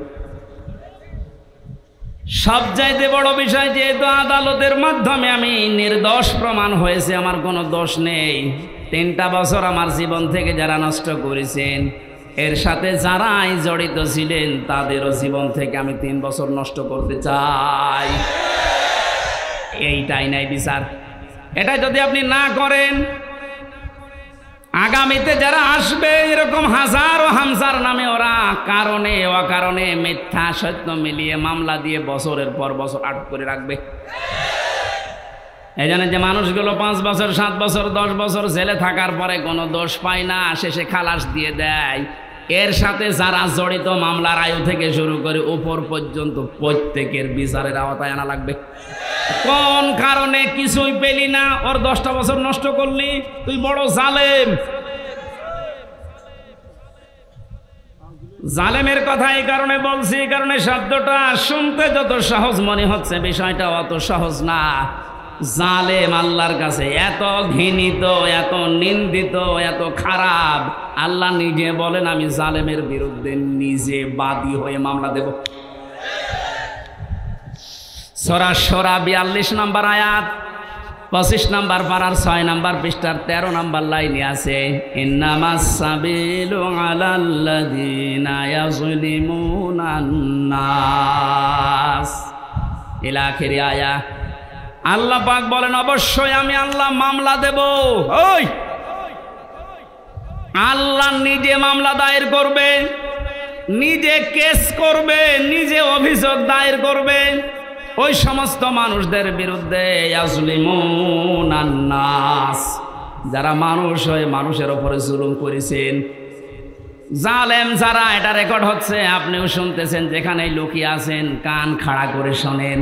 সবচাইতে বড় বিষয়, যেহেতু আদালতের মাধ্যমে আমি নির্দোষ প্রমাণ হয়েছে, আমার কোনো দোষ নেই, 3টা বছর আমার জীবন থেকে যারা নষ্ট করেছেন, এর সাথে যারাই জড়িত ছিলেন, তাদেরও জীবন থেকে আমি 3 বছর নষ্ট করতে চাই। এইটাই নাই বিচার। এটা যদি আপনি না করেন, আগামীতে যারা আসবে এরকম হাজার ও হামজার নামে ওরা কারণে অকারণে মিথ্যা সত্য মিলিয়ে মামলা দিয়ে বছরের পর বছর আটক করে রাখবে। এই জন্য যে মানুষগুলো 5 বছর 7 বছর 10 বছর জেলে থাকার পরে কোনো দোষ পায় না, শেষে খালাস দিয়ে দেয়, এর সাথে যারা জড়িত মামলার আয়ু থেকে শুরু করে উপর পর্যন্ত প্রত্যেকের বিচারের আওতায় আনা লাগবে। কোন কারণে কিছুই পেলি না, ওর 10টা বছর নষ্ট করলি, তুই বড় জালেম। জালেমের কথা এই কারণে বলছি, এই কারণে শব্দটা শুনতে যত সহজ মনে হচ্ছে, বিষয়টা অত সহজ না। জালেম আল্লাহর কাছে এত ঘৃণিত, এত নিন্দিত, এত খারাপ, আল্লাহ নিজে বলেন আমি জালেমের বিরুদ্ধে নিজে বাদী হয়ে মামলা দেব। সূরা শুরা 42 নম্বর আয়াত, 25 নম্বর পারার 6 নম্বর পৃষ্ঠার 13 নম্বর লাইনে আছে, ইন্নামাস সাবিলু আলাল্লাযিনা ইয়াযলিমুনান নাস, ইলা আখিরি আয়া। আল্লাহ পাক বলেন অবশ্যই আমি আল্লাহ মামলা দেব। ওই আল্লাহ নিজে মামলা দায়ের করবে, নিজে কেস করবে, নিজে অভিযোগ দায়ের করবে ওই সমস্ত মানুষদের বিরুদ্ধে, ইয়াজলিমুনান নাস, যারা মানুষ হয়ে মানুষের উপরে জুলুম করেছেন। জালেম যারা, এটা রেকর্ড হচ্ছে, আপনিও শুনতেছেন, যেখানে লুকিয়ে আছেন কান খাড়া করে শোনেন।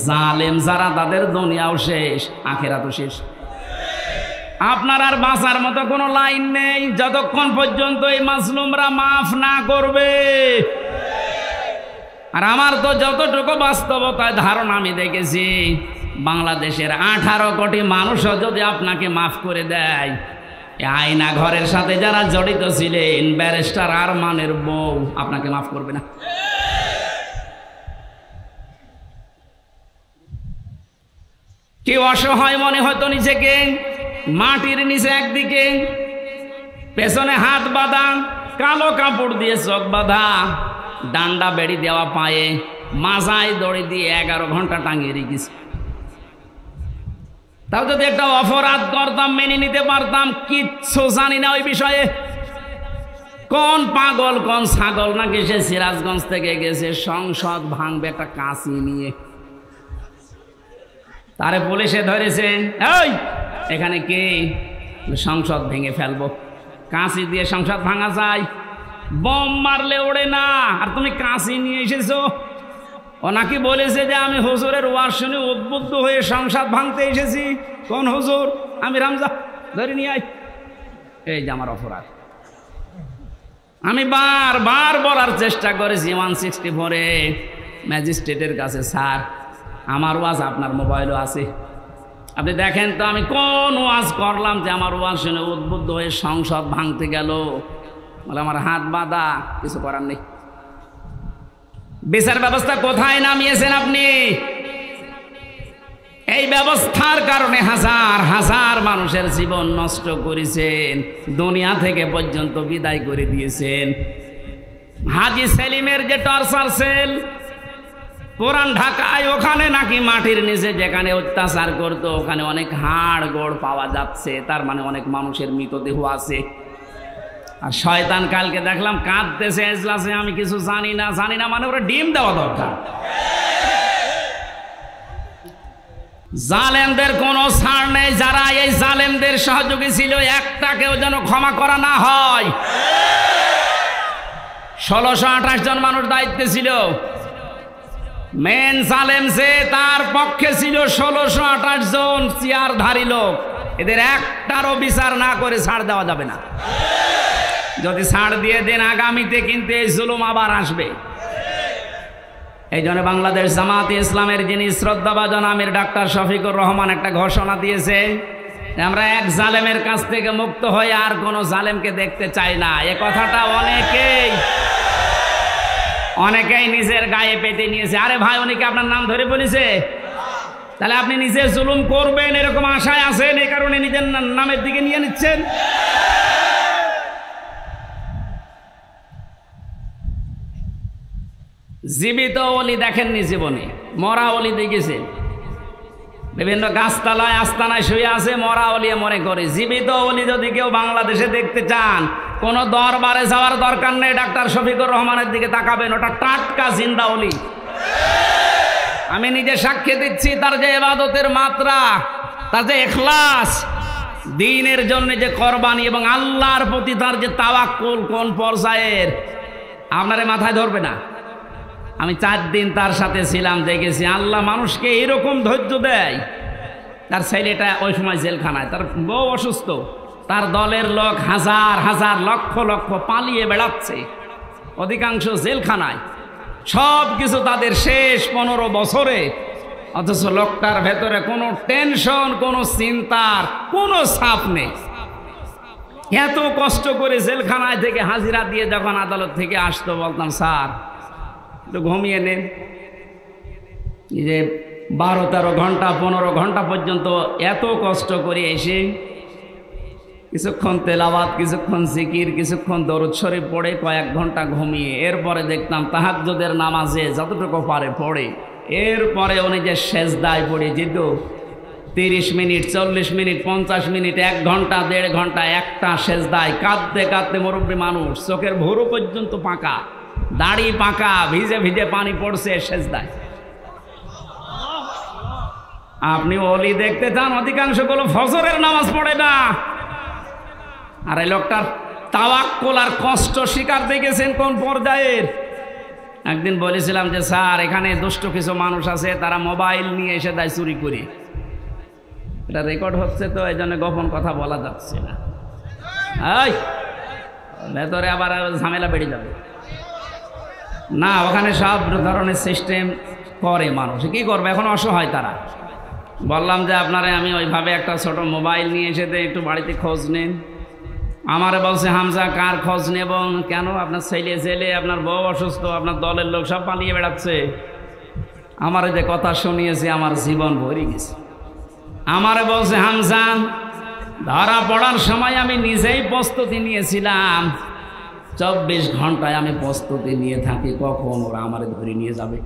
জালেম যারা, তাদের দুনিয়াও শেষ, আখিরাতও শেষ। আপনার আর বাঁচার মতো কোনো লাইন নেই যতক্ষণ পর্যন্ত এই মাজলুমরা মাফ না করবে। আর আমার তো যতটুকু বাস্তবতায় ধারণা আমি দেখেছি, বাংলাদেশের 18 কোটি মানুষও যদি আপনাকে মাফ করে দেয়, আয়না ঘরের সাথে যারা জড়িত ছিলেন, ব্যারিস্টার আরমানের বউ আপনাকে মাফ করবে না। কি অসহায় মনে হতো নিজেকে, মাটির নিচে একদিকে, পেছনে হাত বাঁধা, কালো কাপড় দিয়ে চোখ বাঁধা, ডান্ডা বেড়ি দেওয়া পায়ে, মাজায় দড়ি দিয়ে 11 ঘন্টা টাঙিয়ে রেখেছে। তাও যদি একটা অপরাধ করতাম মেনে নিতে পারতাম, কিচ্ছু জানি না ওই বিষয়ে। কোন পাগল কোন ছাগল নাকি সে সিরাজগঞ্জ থেকে গেছে সংসদ ভাঙবে একটা কাঁচি নিয়ে, তারে পুলিশে ধরেছে, এই এখানে কে, সংসদ ভেঙে ফেলবো। কাঁচি দিয়ে সংসদ ভাঙা যায়? বম মারলে ওড়ে না, আর তুমি কাশি নিয়ে এসেছো। ও নাকি বলেছে যে আমি হুজুরের ওয়াজ শুনে উদ্বুদ্ধ হয়ে সংসার ভাঙতে এসেছি। কোন হুজুর? আমি রামজা, ধরে নিয়ে আই। এই যে আমার অপরাধ। আমি বারবার বলার চেষ্টা করেছি 164-এ ম্যাজিস্ট্রেটের কাছে, স্যার আমার ওয়াজ আপনার মোবাইলও আছে, আপনি দেখেন তো আমি কোন ওয়াজ করলাম যে আমার ওয়াজ শুনে উদ্বুদ্ধ হয়ে সংসদ ভাঙতে গেল। বলে আমার হাত বাঁধা, কিছু করার নেই। বিচার ব্যবস্থা কোথায় নামিয়েছেন আপনি? এই ব্যবস্থার কারণে হাজার হাজার মানুষের জীবন নষ্ট করেছেন, দুনিয়া থেকে পর্যন্ত বিদায় করে দিয়েছেন। হাজী সেলিমের যে টর্চার সেল পুরান ঢাকায়, ওখানে নাকি মাটির নিচে যেখানে অত্যাচার করতো ওখানে অনেক হাড় গোড় পাওয়া যাচ্ছে, তার মানে অনেক মানুষের মৃতদেহ আছে। আর শয়তান কালকে দেখলাম কাঁদতেছে এজলাসে, আমি কিছু জানি না। জানি না মানে ওরা ডিম দেওয়া দরকার। জালেমদের কোনো ছাড় নেই। যারা এই জালেমদের সহযোগী ছিল একটাকেও যেন ক্ষমা করা না হয়। 1628 জন মানুষ দায়িত্বে ছিল। মেন জালেম যে, তার পক্ষে ছিল 1628 জন চেয়ারধারী লোক। এদের একটারও বিচার না করে ছাড় দেওয়া যাবে না। যদি ছাড় দিয়ে দেন আগামীতে কিন্তু এই জুলুম আবার আসবে। এই জন্য বাংলাদেশ জামাতে ইসলামের যিনি শ্রদ্ধাভাজন আমির ডাক্তার শফিকুর রহমান একটা ঘোষণা দিয়েছে, আমরা এক জালেমের কাছ থেকে মুক্ত হয়ে আর কোনো জালেমকে দেখতে চাই না। এ কথাটা অনেকেই নিজের গায়ে পেতে নিয়েছে। আরে ভাই, উনিকে আপনার নাম ধরে বলেছে, তাহলে আপনি নিজে জুলুম করবেন এরকম আশায় আছেন, এই কারণে নিজের নামের দিকে নিয়ে নিচ্ছেন। জীবিত ওলি দেখেননি জীবনে, মরা ওলি দেখেছে। বিভিন্ন গাছতলায় আস্তানায় শুয়ে আছে, মরা ওলি মনে করে। জীবিত ওলি যদি কেউ বাংলাদেশে দেখতে চান, কোনো দরবারে যাওয়ার দরকার নেই, ডাক্তার শফিকুর রহমানের দিকে তাকাবেন, ওটা টাটকা জিন্দা ওলি। আমি নিজে সাক্ষী দিচ্ছি, তার যে ইবাদতের মাত্রা, তার যে ইখলাস, দ্বীনের জন্য যে কোরবানি এবং আল্লাহর প্রতি তার যে তাওয়াক্কুল কোন পর্যায়ের, আপনারে মাথায় ধরবে না। আমি 4 দিন তার সাথে ছিলাম, দেখেছি আল্লাহ মানুষকে এরকম ধৈর্য দেয়। তার ছেলেটা ওই সময় জেলখানায়, তার বউ অসুস্থ, তার দলের লোক হাজার হাজার লক্ষ লক্ষ পালিয়ে বেড়াচ্ছে, অধিকাংশ জেলখানায়। সব কিছু তাদের শেষ 15 বছরে, অথচ লোকটার ভেতরে কোনো টেনশন, কোনো চিন্তার কোনো ছাপ নেই। এত কষ্ট করে জেলখানায় থেকে হাজিরা দিয়ে যখন আদালত থেকে আসতো, বলতাম স্যার একটু ঘুমিয়ে নেন। এই যে 12-13 ঘন্টা 15 ঘন্টা পর্যন্ত এত কষ্ট করে এসে কিছুক্ষণ তেলাওয়াত, কিছুক্ষণ জিকির, কিছুক্ষণ দরুদ শরীফ পড়ে কয়েক ঘন্টা ঘুমিয়ে, এরপরে দেখতাম তাহাজ্জুদের নামাজে যতটুকু পারে পড়ে, এরপরে উনি যে সেজদায় পড়ে যেত 30 মিনিট, 40 মিনিট, 50 মিনিট, 1 ঘন্টা, 1.5 ঘন্টা একটা সেজদায় কাঁদতে কাঁদতে, মুরব্বী মানুষ, চোখের ভুরু পর্যন্ত পাকা, দাড়ি পাকা, ভিজে ভিজে পানি পড়ছে সেজদায়। আপনি ওলি দেখতে চান, অধিকাংশগুলো ফজরের নামাজ পড়ে না। আর এই লোকটার তাওয়াক্কুল আর কষ্ট শিকার দেখেছেন কোন পর্যায়ের। একদিন বলেছিলাম যে স্যার, এখানে দুষ্ট কিছু মানুষ আছে, তারা মোবাইল নিয়ে এসে দেয় চুরি করে। এটা রেকর্ড হচ্ছে তো, এই জন্য গোপন কথা বলা যাচ্ছে না। ভেতরে আবার ঝামেলা বেড়ে যাবে না। ওখানে সব ধরনের সিস্টেম করে মানুষ, কি করবে এখন, অসহায় তারা। বললাম যে আপনারে আমি ওইভাবে একটা ছোট মোবাইল নিয়ে এসে একটু বাড়িতে খোঁজ নেন। আমারে বলছে হামজা কার খোঁজ নেব কেন, আপনার ছেলে ছেলে, আপনার বউ অসুস্থ, আপনার দলের লোক সব পালিয়ে বেড়াচ্ছে। আমারে যে কথা শুনিয়েছে আমার জীবন ভরে গেছে। আমারে বলছে হামজা, ধরা পড়ার সময় আমি নিজেই প্রস্তুতি নিয়েছিলাম, 24 ঘন্টায় আমি প্রস্তুতি নিয়ে থাকি কখন ওরা আমারে ধরে নিয়ে যাবে।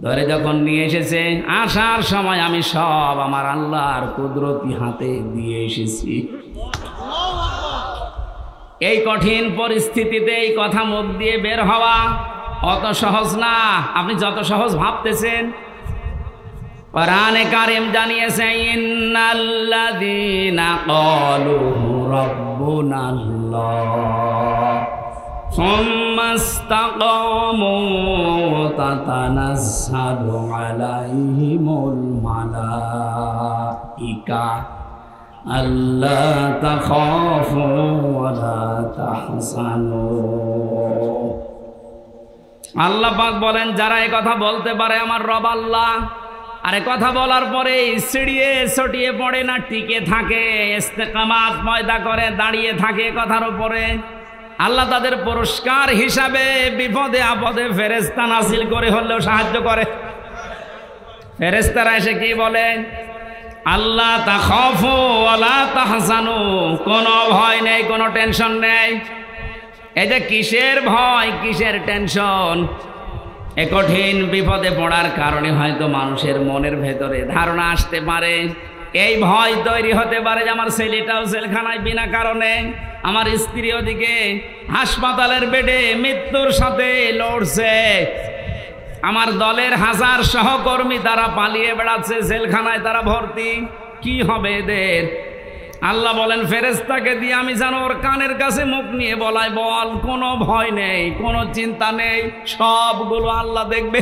ধরে যখন নিয়ে এসেছে, আসার সময় আমি সব আমার আল্লাহর কুদরতি হাতে দিয়ে এসেছি। এই কঠিন পরিস্থিতিতে এই কথা মুখ দিয়ে বের হওয়া অত সহজ না, আপনি যত সহজ ভাবতেছেন। কোরআনে কারীম জানিয়েছে, ইন্নাল্লাযীনা ক্বালু রাব্বুনাল্লাহ সুম্মা ইসতাকামু তাতানাজ্জালু আলাইহিমুল মালাইকা আল্লা তাখাফু ওয়া লা তাহজানু। আল্লাহ পাক বলেন, যারা এই কথা বলতে পারে আমার রব আল্লাহ, আর কথা বলার পরে সিঁড়িয়ে ছটিয়ে পড়ে না, টিকে থাকে, ইস্তেকামাত পয়দা করে দাঁড়িয়ে থাকে কথার উপরে, আল্লাহ তাদের পুরস্কার হিসাবে বিপদে আপদে ফেরেশতা নাযিল করে হলেও সাহায্য করে। ফেরেশতারা এসে কি বলে? আল্লাহ তাখাফু ওয়া লা তাহজানু, কোনো ভয় নেই, কোনো টেনশন নেই। এই যে কিসের ভয়, কিসের টেনশন? এ কঠিন বিপদে পড়ার কারণে হয়তো মানুষের মনের ভেতরে ধারণা আসতে পারে, এই ভয় তৈরি হতে পারে যে আমার ছেলেটাও জেলখানায় বিনা কারণে, আমার স্ত্রী ওদিকে হাসপাতালের বেডে মৃত্যুর সাথে লড়ছে, আমার দলের হাজার সহকর্মী তারা পালিয়ে বেড়াচ্ছে, জেলখানায় তারা ভর্তি, কি হবে এদের? আল্লাহ বলেন ফেরেশতাকে দিয়ে আমি যেন ওর কানের কাছে মুখ নিয়ে বলাই, বল কোনো ভয় নেই, কোনো চিন্তা নেই, সবগুলো আল্লাহ দেখবে।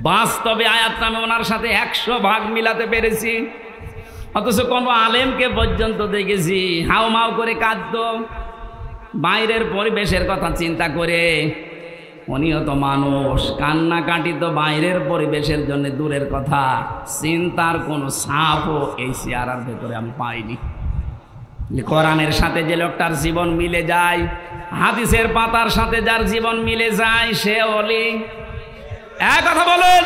বাস্তবে আয়াতটা আমি ওনার সাথে 100 ভাগ মিলাতে পেরেছি, অথচ কোনো আলেমকে পর্যন্ত দেখেছি হাউমাউ করে কাঁদতো বাইরের পরিবেশের কথা চিন্তা করে। উনিও তো মানুষ, কান্নাকাটি তো বাইরের পরিবেশের জন্য দূরের কথা, চিন্তার কোনো ছাপও এই চেহারার ভেতরে আমি পাইনি। কোরআনের সাথে যে লোকটার জীবন মিলে যায়, হাদিসের পাতার সাথে যার জীবন মিলে যায়, সে ওলি। এক কথা বলুন।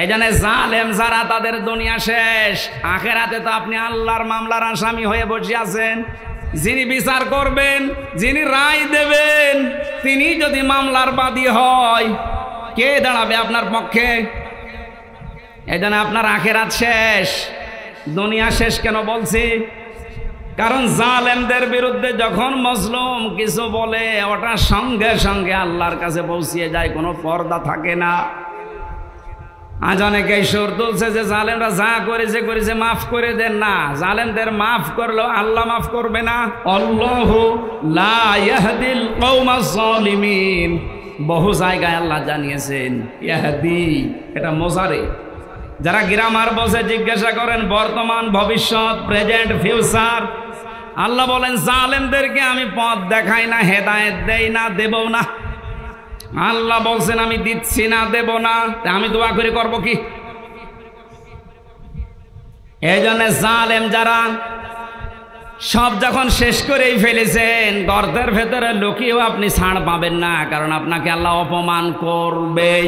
এই জন্য জালেম যারা, তাদের দুনিয়া শেষ, আখেরাতে তো আপনি আল্লাহর মামলার আসামি হয়ে বসে আছেন। যিনি বিচার করবেন, যিনি রায় দেবেন, তিনি যদি মামলার বাদী হয়, কে দাঁড়াবে আপনার পক্ষে? এই জন্য আপনার আখেরাত শেষ, দুনিয়া শেষ। কেন বলছি? কারণ জালেমদের বিরুদ্ধে যখন মজলুম কিছু বলে, ওটা সঙ্গে সঙ্গে আল্লাহর কাছে পৌঁছিয়ে যায়, কোনো পর্দা থাকে না। আজ অনেকেই সুর তুলছে যে জালেমরা যা করেছে করেছে, মাফ করে দেন না। জালেমদের মাফ করলেও আল্লাহ মাফ করবে না। আল্লাহু লা ইয়াহদিল কওমাজ জালিমিন, বহু জায়গায় আল্লাহ জানিয়েছেন ইয়াহদি, এটা মোজারে। যারা গ্রামার বসে জিজ্ঞাসা করেন বর্তমান, ভবিষ্যৎ, প্রেজেন্ট, ফিউচার, আল্লাহ বলেন জালেমদেরকে আমি পথ দেখাই না, হেদায়েত দেই না, দেবও না। আল্লাহ বলছেন আমি দিচ্ছি না, দেব না, আমি দোয়া করে করব কি? এই জন্য জালেম যারা সব যখন শেষ করেই ফেলেছেন, গর্তের ভেতরে লুকিয়েও আপনি ছাড় পাবেন না, কারণ আপনাকে আল্লাহ অপমান করবেই।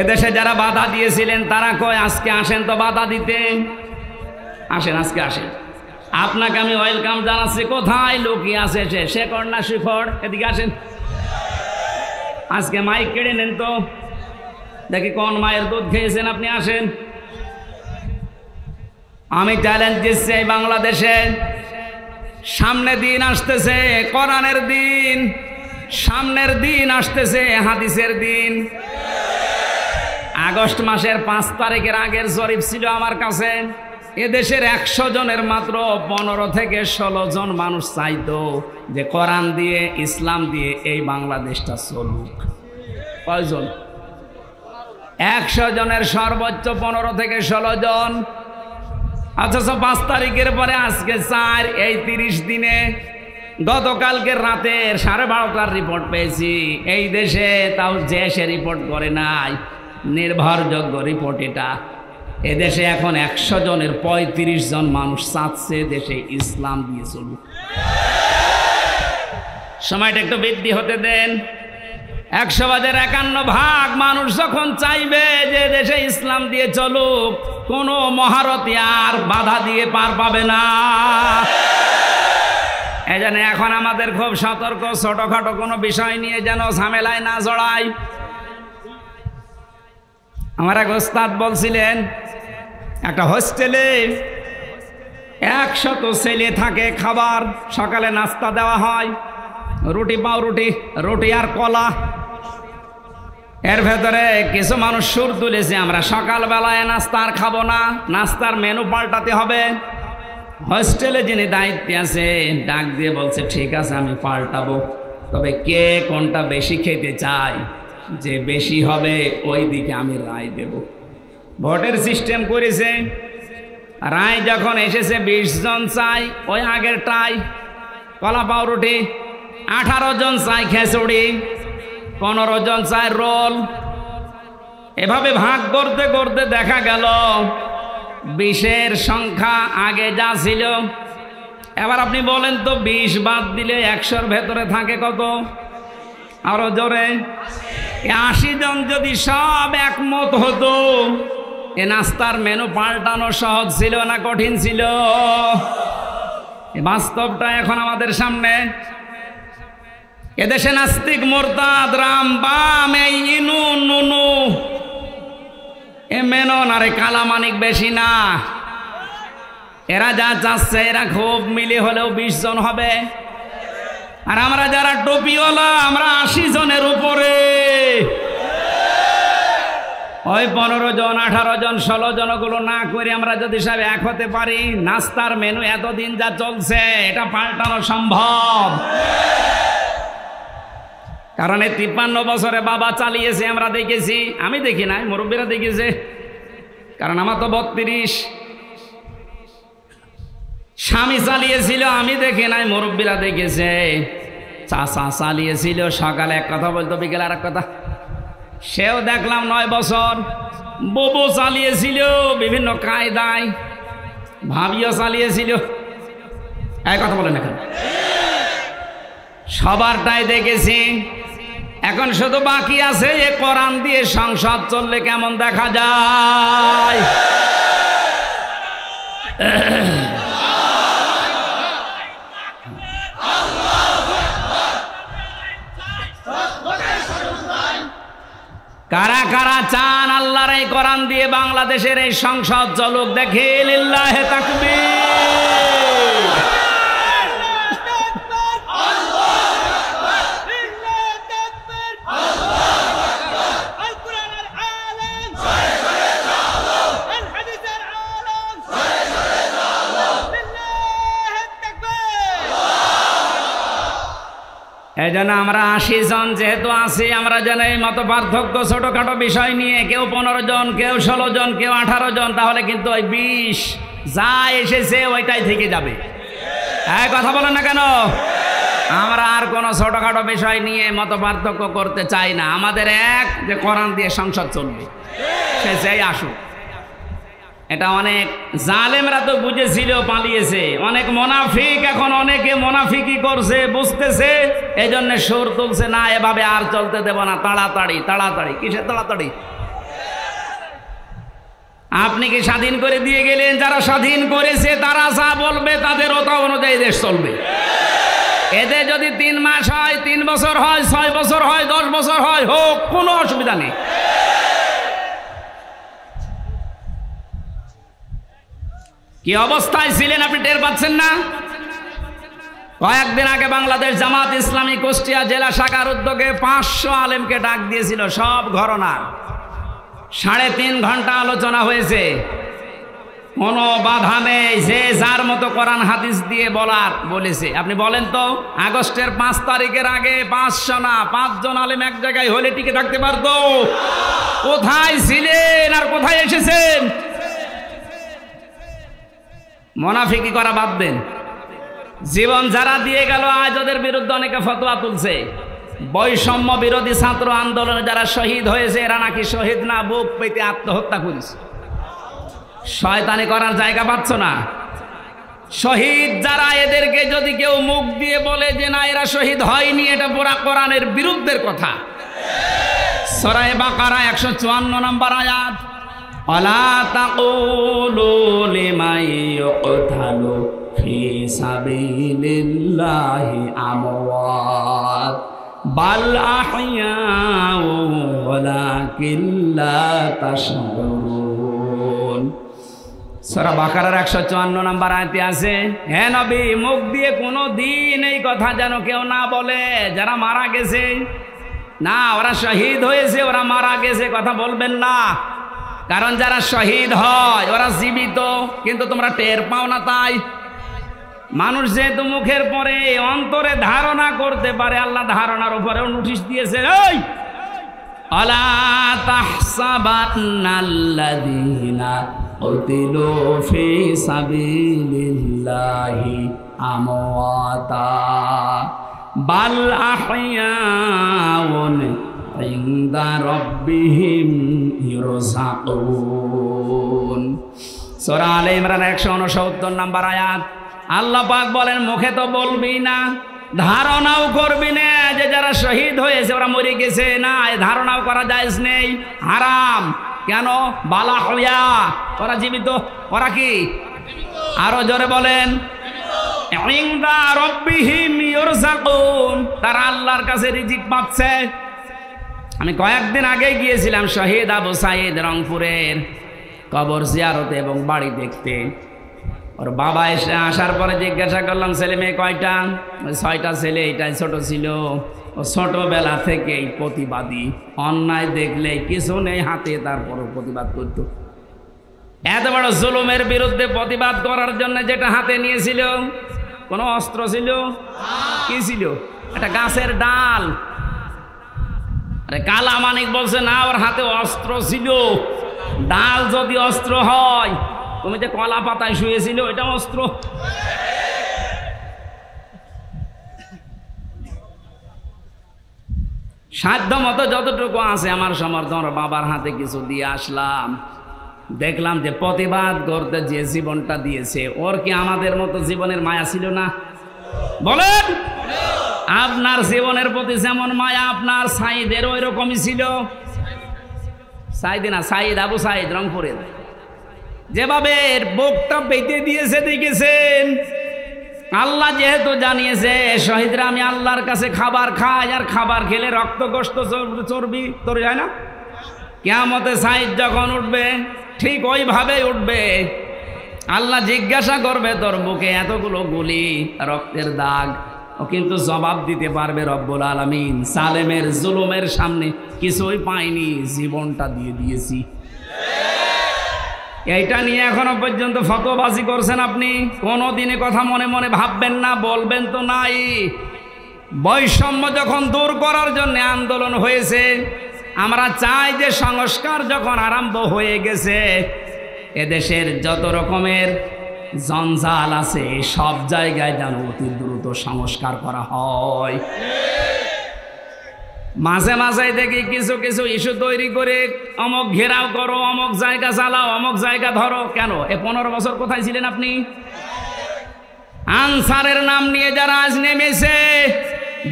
এদেশে যারা বাধা দিয়েছিলেন তারা কয় আজকে আসেন তো বাধা দিতে, আসেন আজকে আসেন, আপনাকে আমি ওয়েলকাম জানাচ্ছি। কোথায় লুকিয়ে আছে সে? শেখর না শিখর? এদিকে আসেন, আজকে মাইক কেড়ে নেন তো দেখি কোন মায়ের দুধ খেয়েছেন আপনি, আসেন। আমি চ্যালেঞ্জ দিচ্ছি, এই বাংলাদেশে সামনে দিন আসতেছে, কোরআনের দিন, সামনের দিন আসতেছে, হাদিসের দিন। আগস্ট মাসের 5 তারিখের আগের জরিপ ছিল আমার কাছে, এদেশের 100 জনের মাত্র 15 থেকে 16 জন মানুষ চাইতো যে কোরআন দিয়ে, ইসলাম দিয়ে এই বাংলাদেশটা চলুক। কয়জন? 100 জনের সর্বোচ্চ 15 থেকে 16 জন। অথচ 5 তারিখের পরে আজকে 4, এই 30 দিনে, গতকালকে রাতের 12:30টার রিপোর্ট পেয়েছি এই দেশে, তাও যে সে রিপোর্ট করে নাই, নির্ভরযোগ্য রিপোর্ট এটা। এদেশে এখন 100 জনের 35 জন মানুষ চাচ্ছে দেশে ইসলাম দিয়ে চলুক। সময়টা একটু বৃদ্ধি হতে দেন। 100/51 মানুষ যখন চাইবে যে দেশে ইসলাম দিয়ে চলুক, কোনো মহারথী আর বাধা দিয়ে পার পাবে না। এই জন্য এখন আমাদের খুব সতর্ক, ছোটখাটো কোনো বিষয় নিয়ে যেন ঝামেলায় না জড়াই। আমার এক ওস্তাদ বলছিলেন, একটা হোস্টেলে 100 ছেলে থাকে, খাবার সকালে নাস্তা দেওয়া হয়, রুটি পাউরুটি, রুটি আর কলা। এর ভেতরে কিছু মানুষ সুর তুলেছে, আমরা সকালবেলায় নাস্তা আর খাবো না, নাস্তার মেনু পাল্টাতে হবে। হোস্টেলে যিনি দায়িত্বে আছে ডাক দিয়ে বলছে ঠিক আছে আমি পাল্টাবো, তবে কে কোনটা বেশি খেতে চায়, যে বেশি হবে ওই দিকে আমি রায় দেব। ভোটের সিস্টেম করেছে, রায় যখন এসেছে 20 জন চাই ওই আগেরটাই কলা পাউরুটি, 18 জন চাই খিচুড়ি, 15 জন চাই রোল। এভাবে ভাগ করতে করতে দেখা গেল 20-এর সংখ্যা আগে যা ছিল। এবার আপনি বলেন তো 20 বাদ দিলে 100-র ভেতরে থাকে কত? আরো জোরে। 80 জন যদি সব একমত হতো, এ নাস্তার মেনু পাল্টানো সহজ ছিল না কঠিন ছিল? বাস্তবটা এখন আমাদের সামনে। এদেশে নাস্তিক, মোরতাদ, রাম, বাম, এই ইনু নুনু এ মেনন আর কালামানিক বেশি না। এরা যা চাচ্ছে এরা খুব মিলে হলেও 20 জন হবে, আর আমরা যারা টুপিওয়ালা আমরা 80 জনের উপরে। ওই 15 জন 18 জন 16 জন গুলো না করে আমরা যদি সব এক হতে পারি, নাস্তার মেনু এতদিন যা চলছে এটা পাল্টানো সম্ভব। কারণ এই 53 বছরে বাবা চালিয়েছে, আমরা দেখেছি। আমি দেখি নাই, মুরব্বীরা দেখেছে, কারণ আমার তো 32। স্বামী চালিয়েছিল, আমি দেখি নাই, মুরব্বীরা দেখেছে। চাচা চালিয়েছিল, সকালে এক কথা বলতো বিকেলে আর এক কথা, সেও দেখলাম 9 বছর। বউ চালিয়েছিল বিভিন্ন কায়দায়, ভাবিও চালিয়েছিল। এক কথা বলেন, এখন সবারটাই দেখেছি। এখন শুধু বাকি আছে এ কোরআন দিয়ে সংসদ চললে কেমন দেখা যায়। কারা কারা চান আল্লাহর এই কোরআন দিয়ে বাংলাদেশের এই সংসদ চলুক? দেখে লিল্লাহে তাকবীর। এই জন্য আমরা 80 জন যেহেতু আছি, আমরা যেন এই মত পার্থক্য ছোটখাটো বিষয় নিয়ে কেউ 15 জন, কেউ 16 জন, কেউ 18 জন, তাহলে কিন্তু ওই 20 যা এসেছে ওইটাই থেকে যাবে। এই কথা বলেন না কেন? আমরা আর কোনো ছোটখাটো বিষয় নিয়ে মত পার্থক্য করতে চাই না। আমাদের এক যে কোরআন দিয়ে সংসদ চলবে, সে চাই আসুক। এটা অনেক জালেমরা তো বুঝেছিল, পালিয়েছে। অনেক মোনাফিক এখন অনেকে মোনাফিকি করছে, বুঝতেছে, এই জন্য সুর তুলছে, না এভাবে আর চলতে দেব না, তাড়াতাড়ি তাড়াতাড়ি। কিসের তাড়াতাড়ি? আপনি কি স্বাধীন করে দিয়ে গেলেন? যারা স্বাধীন করেছে তারা যা বলবে তাদের ওটা অনুযায়ী দেশ চলবে। এদের যদি 3 মাস হয়, 3 বছর হয়, 6 বছর হয়, 10 বছর হয়, হোক, কোনো অসুবিধা নেই। কি অবস্থায় ছিলেন আপনি টের পাচ্ছেন না? কয়েকদিন আগে বাংলাদেশ জামাত ইসলামী কুষ্টিয়া জেলা শাখার উদ্যোগে 500 আলেমকে ডাক দিয়েছিল, সব ঘরনা। 3.5 ঘন্টা আলোচনা হয়েছে, কোনো বাধা নেই, যে যার মতো কোরআন হাদিস দিয়ে বলেছে। আপনি বলেন তো, আগস্টের 5 তারিখের আগে 500 না 5 জন আলেম এক জায়গায় হলে টিকে থাকতে পারতো? কোথায় ছিলেন আর কোথায় এসেছেন? মুনাফিকি করা বাদ দেন। জীবন যারা দিয়ে গেল, আজ ওদের বিরুদ্ধে অনেকে ফতোয়া তুলছে। বৈষম্য বিরোধী ছাত্র আন্দোলনে যারা শহীদ হয়েছে এরা নাকি শহীদ না, বুক পেতে আত্মহত্যা করেছে। শয়তানি করার জায়গা পাচ্ছ না? শহীদ যারা, এদেরকে যদি কেউ মুখ দিয়ে বলে যে না এরা শহীদ হয়নি, এটা পুরা কোরআনের বিরুদ্ধের কথা। সূরা বাকারা 154 নম্বর আয়াত, ওয়ালা তাকুলু লিমান ইউকতালু ফি সাবিলিল্লাহি আমওয়াত বাল আহইয়াউ ওয়ালাকিন লা তাশউরুন। সূরা বাকারার 154 নম্বর আয়াতে আছে, হে নবী, মুখ দিয়ে কোনো দিন এই কথা যেন কেউ না বলে যারা মারা গেছে না, ওরা শহীদ হয়েছে, ওরা মারা গেছে কথা বলবেন না। কারণ যারা শহীদ হয় ওরা জীবিত, কিন্তু তোমরা টের পাও না। তাই মানুষ যেহেতু মুখের পরে অন্তরে ধারণা করতে পারে, আল্লাহ ধারণার উপরেও নোটিশ দিয়েছে, এই আলা তাহসাবান্নাল্লাযীনা কুতিলু ফি সাবিলিল্লাহি আমওয়াতা বাল আহইয়াউন ইনদা রাব্বিহিম ইরযাকুন। সূরা আলে ইমরান 169 নম্বর আয়াত। আল্লাহ পাক বলেন, মুখে তো বলবি না, ধারণাও করবি না যে যারা শহীদ হয়েছে ওরা মরে গেছে। না, ধারণাও করা জায়েজ নেই, হারাম। কেন? বালা হইয়া, ওরা জীবিত। ওরা কি? আরো জোরে বলেন, ইনদা রাব্বিহিম ইরযাকুন, তারা আল্লাহর কাছে রিজিক পাচ্ছে। আমি কয়েকদিন আগে গিয়েছিলাম শহীদ আবু সাঈদ রংপুরের কবর জিয়ারতে এবং বাড়ি দেখতে। ওর বাবা এসে আসার পরে জিজ্ঞাসা করলাম, ছেলে মেয়ে কয়টা? 6টা ছেলে, এটাই ছোট ছিল। ও ছোটবেলা থেকেই প্রতিবাদী, অন্যায় দেখলে কিছু নেই হাতে, তারপরও প্রতিবাদ করত। এত বড় জুলুমের বিরুদ্ধে প্রতিবাদ করার জন্য যেটা হাতে নিয়েছিল, কোনো অস্ত্র ছিল? কি ছিল? একটা গাছের ডাল। আরে কালা মানিক বলছে না, ওর হাতে অস্ত্র ছিল। ডাল যদি অস্ত্র হয়, তুমি যে কলা পাতায় শুয়েছিল এটা অস্ত্র। সাধ্য মতো যতটুকু আছে আমার সমর্থন, বাবার হাতে কিছু দিয়ে আসলাম। দেখলাম যে প্রতিবাদ করতে যে জীবনটা দিয়েছে, ওর কি আমাদের মতো জীবনের মায়া ছিল না? বলেন, আপনার জীবনের প্রতি যেমন মায়া আপনার সাঈদের ওই রকমই ছিল। সাঈদ না, সাঈদ আবু সাঈদ রংপুরের, যেভাবে বুকটা পেতে দিয়েছে দেখেছেন। আল্লাহ যেহেতু জানিয়েছে শহীদরা আমি আল্লাহর কাছে খাবার খাই, আর খাবার খেলে রক্ত গোশত চর্বি তৈরি হয় না। কিয়ামতে সাঈদ যখন উঠবে ঠিক ওইভাবেই উঠবে। আল্লাহ জিজ্ঞাসা করবে, তোর বুকে এতগুলো গুলি, রক্তের দাগ, ও কিন্তু জবাব দিতে পারবে রব্বুল আলামিন সালেমের জুলুমের সামনে কিছুই পাইনি, জীবনটা দিয়ে দিয়েছি। এইটা নিয়ে এখনো পর্যন্ত ফতোয়াবাজি করছেন আপনি। কোনো দিনে কথা মনে মনে ভাববেন না, বলবেন তো নাই। বৈষম্য যখন দূর করার জন্য আন্দোলন হয়েছে, আমরা চাই যে সংস্কার যখন আরম্ভ হয়ে গেছে, এদেশের যত রকমের জঞ্জাল আছে সব জায়গায় যেন অতি দ্রুত সংস্কার করা হয়। মাঝে মাঝে দেখি কিছু কিছু ইস্যু তৈরি করে অমুক ঘেরাও করো, অমুক জায়গা চালাও, অমুক জায়গা ধরো। কেন? 15 বছর কোথায় ছিলেন আপনি? আনসারের নাম নিয়ে যারা আজ নেমেছে,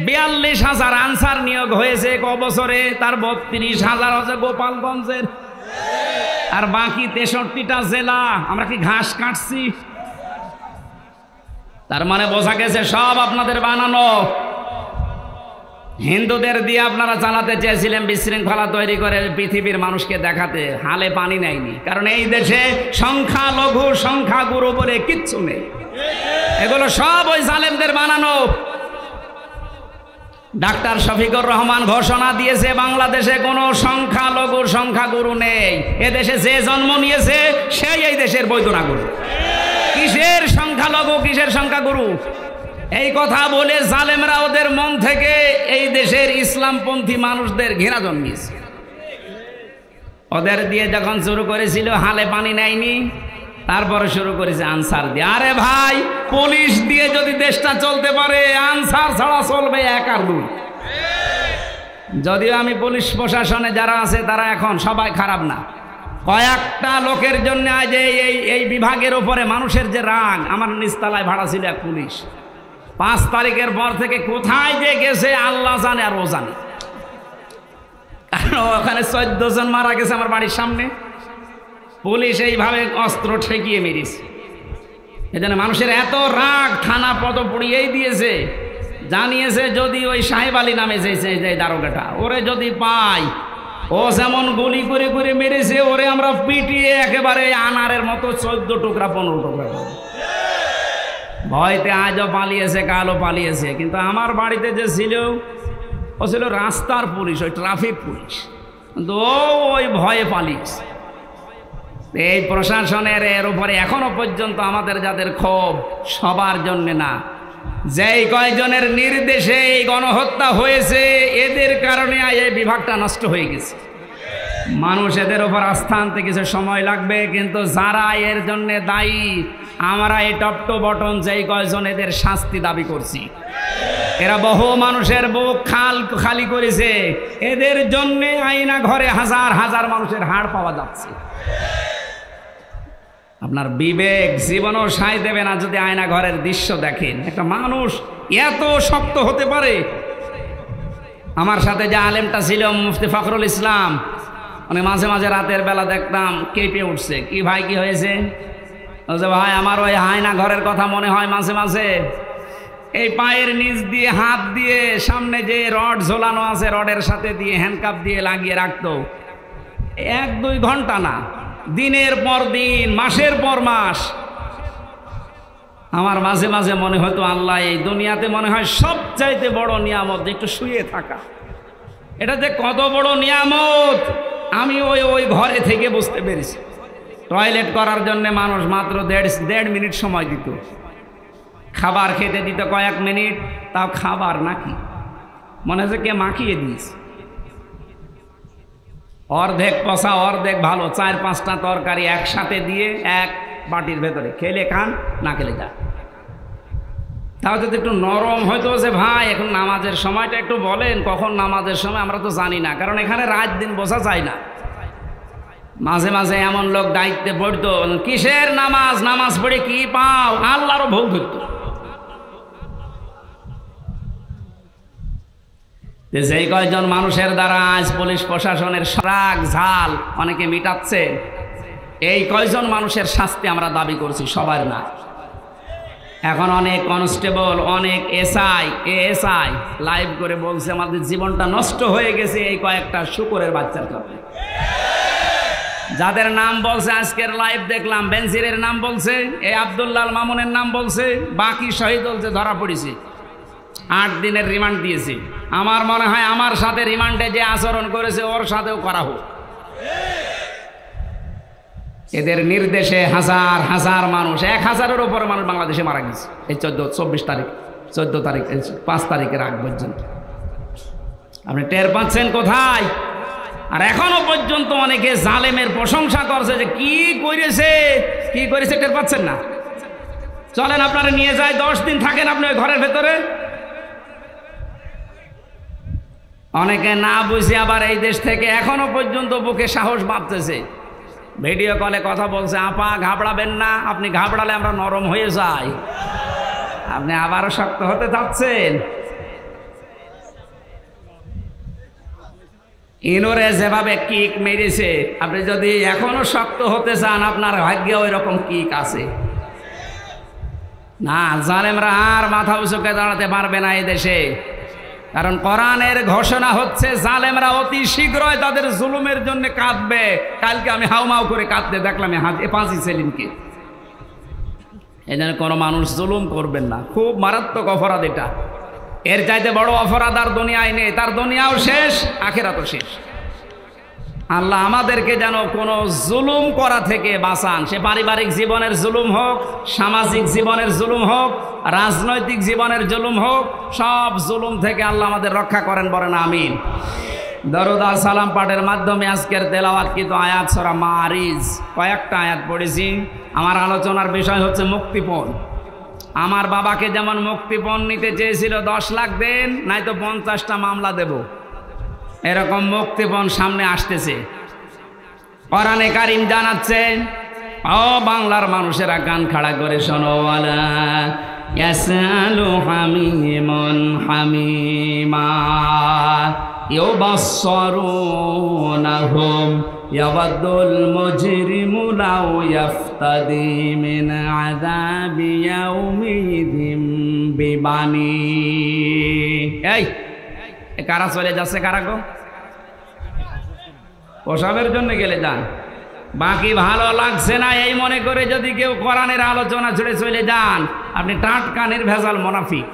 42,000 আনসার নিয়োগ হয়েছে ক বছরে, তার 32,000 হচ্ছে গোপালগঞ্জের, আর বাকি 63টা জেলা। আমরা কি ঘাস কাটছি? তার মানে বোঝা গেছে সব আপনাদের বানানো। হিন্দুদের দিয়ে আপনারা চালাতে চেয়েছিলেন বিশৃঙ্খলা তৈরি করে পৃথিবীর মানুষকে দেখাতে, হালে পানি নেয়নি। কারণ এই দেশে সংখ্যালঘু সংখ্যাগুরু বলে কিচ্ছু নেই, এগুলো সব ওই জালেমদের বানানো। ডাক্তার শফিকুর রহমান ঘোষণা দিয়েছে বাংলাদেশে কোনো সংখ্যালঘু সংখ্যাগুরু নেই। এদেশে যে জন্ম নিয়েছে সেই এই দেশের বৈধ নাগরিক। কিসের সংখ্যালঘু, কিসের সংখ্যাগুরু? এই কথা বলে জালেমরা ওদের মন থেকে এই দেশের ইসলামপন্থী মানুষদের ঘৃণা জন্মিয়েছে। ওদের দিয়ে যখন শুরু করেছিল হালে পানি নেয়নি, তারপরে শুরু করেছে আনসার দিয়ে। আরে ভাই, পুলিশ দিয়ে যদি দেশটা চলতে পারে, আনসার ছাড়া চলবে 1 আর 2। যদিও আমি পুলিশ প্রশাসনে যারা আছে তারা এখন সবাই খারাপ না, কয়েকটা লোকের জন্য আজ এই বিভাগের উপরে মানুষের যে রাগ। আমার নিচতলায় ভাড়া ছিল এক পুলিশ, 5 তারিখের পর থেকে কোথায় যে গেছে আল্লাহ জানে আর ও জানে। কারণ ওখানে 14 জন মারা গেছে আমার বাড়ির সামনে। পুলিশ এইভাবে অস্ত্র ঠেকিয়ে মেরেছে। এজন্য মানুষের এত রাগ, থানা পদ পুড়িয়েই দিয়েছে। জানিয়েছে যদি ওই সাহেব আলী নামে যে দারোগাটা, ওরে যদি পাই, ও যেমন গুলি করে করে মেরেছে, ওরে আমরা পিটিয়ে একেবারে আনারের মতো 14 টুকরা 15 টুকরা। ভয়তে আজও পালিয়েছে, কালও পালিয়েছে। কিন্তু আমার বাড়িতে যে ছিল ও ছিল রাস্তার পুলিশ, ওই ট্রাফিক পুলিশ, কিন্তু ওই ভয়ে পালিয়েছে। এই প্রশাসনের এর উপরে এখনো পর্যন্ত আমাদের যাদের ক্ষোভ সবার জন্য না, যেই কয়জনের নির্দেশে এই গণহত্যা হয়েছে এদের কারণে এই বিভাগটা নষ্ট হয়ে গেছে। মানুষ এদের উপর আস্থা আনতে কিছু সময় লাগবে, কিন্তু যারা এর জন্য দায়ী আমরা এই টপ টু বটন যেই কয়জন এদের শাস্তি দাবি করছি। এরা বহু মানুষের বুক খালি করেছে, এদের জন্য আয়না ঘরে হাজার হাজার মানুষের হাড় পাওয়া যাচ্ছে। আপনার বিবেক জীবনও সায় দেবে না যদি আয়না ঘরের দৃশ্য দেখেন। একটা মানুষ এত শক্ত হতে পারে? আমার সাথে যে আলেমটা ছিল মুফতি ফখরুল ইসলাম, মানে মাঝে মাঝে রাতের বেলা দেখতাম কেঁপে উঠছে। কি ভাই কি হয়েছে? বলছে ভাই আমার ওই আয়না ঘরের কথা মনে হয় মাঝে মাঝে। এই পায়ের নিচ দিয়ে হাত দিয়ে সামনে যে রড ঝোলানো আছে রডের সাথে দিয়ে হ্যান্ডকাপ দিয়ে লাগিয়ে রাখতো, 1-2 ঘন্টা না, দিনের পর দিন, মাসের পর মাস। আমার মাঝে মাঝে মনে হতো আল্লাহ এই দুনিয়াতে মনে হয় সবচাইতে বড় নিয়ামত একটু শুয়ে থাকা। এটা যে কত বড় নিয়ামত আমি ওই ঘরে থেকে বুঝতে পেরেছি। টয়লেট করার জন্য মানুষ মাত্র 1.5 মিনিট সময় দিত, খাবার খেতে দিত কয়েক মিনিট, তাও খাবার নাকি মনে হচ্ছে কে মাখিয়ে দিয়েছে। অর্ধেক পচা অর্ধেক ভালো 4-5টা তরকারি একসাথে দিয়ে এক বাটির ভেতরে, খেলে খান না খেলে যান। তাও যদি একটু নরম হয়তো যে ভাই এখন নামাজের সময়টা একটু বলেন, কখন নামাজের সময় আমরা তো জানি না, কারণ এখানে রাত দিন বোঝা যায় না। মাঝে মাঝে এমন লোক দায়িত্বে পড়তো, কিসের নামাজ, নামাজ পড়ে কি পাও, আল্লাহরও ভুল ধরতো। যেই কয়জন মানুষের দ্বারা আজ পুলিশ প্রশাসনের রাগ ঝাল অনেকে মিটাচ্ছে, এই কয়জন মানুষের শাস্তি আমরা দাবি করছি, সবার না। এখন অনেক কনস্টেবল, অনেক এএসআই লাইভ করে বলছে আমাদের জীবনটা নষ্ট হয়ে গেছে এই কয়েকটা শুকরের বাচ্চার কারণে। যাদের নাম বলছে আজকের লাইভ দেখলাম, বেনজিরের নাম বলছে, এই আব্দুল্লাহ মামুনের নাম বলছে, বাকি শহীদ বলছে ধরা পড়েছে, 8 দিনের রিমান্ড দিয়েছে। আমার মনে হয় আমার সাথে রিমান্ডে যে আচরণ করেছে ওর সাথেও করা হোক। এদের নির্দেশে হাজার হাজার মানুষ, 1000-এর উপরে মানুষ বাংলাদেশে মারা গেছে এই 14 তারিখ 5 তারিখের আগ পর্যন্ত। আপনি টের পাচ্ছেন কোথায়? আর এখনো পর্যন্ত অনেকে জালেমের প্রশংসা করছে যে কি করেছে টের পাচ্ছেন না। চলেন আপনারা নিয়ে যায়, 10 দিন থাকেন আপনি ওই ঘরের ভেতরে। অনেকে না বুঝে আবার এই দেশ থেকে এখনো পর্যন্ত বুকে সাহস বাঁধতেছে, ভিডিও কলে কথা বলছে, আপা ঘাবড়াবেন না, আপনি ঘাবড়ালে আমরা নরম হয়ে যাই। আপনি আবারও শক্ত হতে চাচ্ছেন? ইনোরে যেভাবে কিক মেরেছে, আপনি যদি এখনো শক্ত হতে চান আপনার ভাগ্যে ওই রকম কিক আছে না। জালেমরা আর মাথা উঁচুকে দাঁড়াতে পারবে না এই দেশে, কারণ কোরআনের ঘোষণা হচ্ছে জালেমরা অতি শীঘ্রই তাদের জুলুমের জন্য কাঁদবে। কালকে আমি হাউমাউ করে কাঁদতে দেখলাম পাঁচি সেলিমকে। এই জন্য কোনো মানুষ জুলুম করবেন না, খুব মারাত্মক অপরাধ এটা। এর চাইতে বড় অপরাধ আর দুনিয়ায় নেই, তার দুনিয়াও শেষ, আখিরাতও শেষ। আল্লাহ আমাদেরকে যেন কোনো জুলুম করা থেকে বাঁচান, সে পারিবারিক জীবনের জুলুম হোক, সামাজিক জীবনের জুলুম হোক, রাজনৈতিক জীবনের জুলুম হোক, সব জুলুম থেকে আল্লাহ আমাদের রক্ষা করেন, বলেন আমিন। দরুদ আর সালাম পাঠের মাধ্যমে আজকের তেলাওয়াতকৃত আয়াত সূরা মাআরিজ কয়েকটা আয়াত পড়েছি। আমার আলোচনার বিষয় হচ্ছে মুক্তিপণ। আমার বাবাকে যেমন মুক্তিপণ নিতে চেয়েছিল 10 লাখ দেন, নয়তো 50টা মামলা দেব, এরকম মুক্তিপণ সামনে আসতেছে। কোরআনে কারীম জানাচ্ছে, ও বাংলার মানুষেরা কান খাড়া করে শোনো, ওয়ালা ইয়াসালু হামিমুন হামিমা ইউবাসসিরুনাহুম ইয়াওয়াদুল মুজরিমু লাউ ইয়াফতাদি মিন আযাবি ইয়াউমিদিন বিবানি। এই কারা চলে যাচ্ছে? কারা গো? প্রসাবের জন্য গেলে যান, বাকি ভালো লাগছে না এই মনে করে যদি কেউ কোরআনের আলোচনা ছেড়ে চলে যান, আপনি টাটকা নির্ভেজাল মুনাফিক।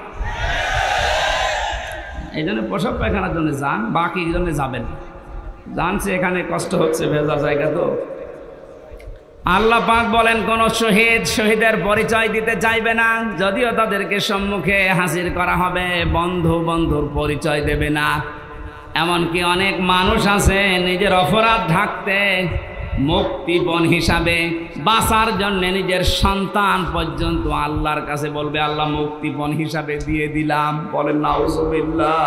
এই জন্য প্রসব পায়খানার জন্য যান, বাকি জন্য যাবেন। জানছে এখানে কষ্ট হচ্ছে, ভেজা জায়গা তো। আল্লাহ পাক বলেন কোন শহীদ শহীদের পরিচয় দিতে চাইবে না, যদিও তাদেরকে সম্মুখে হাজির করা হবে, বন্ধু বন্ধুর পরিচয় দেবে না। এমনকি অনেক মানুষ আছে নিজের অপরাধ ঢাকতে মুক্তিপণ হিসাবে বাঁচার জন্য নিজের সন্তান পর্যন্ত আল্লাহর কাছে বলবে আল্লাহ মুক্তিপণ হিসাবে দিয়ে দিলাম। বলেন নাউজুবিল্লাহ।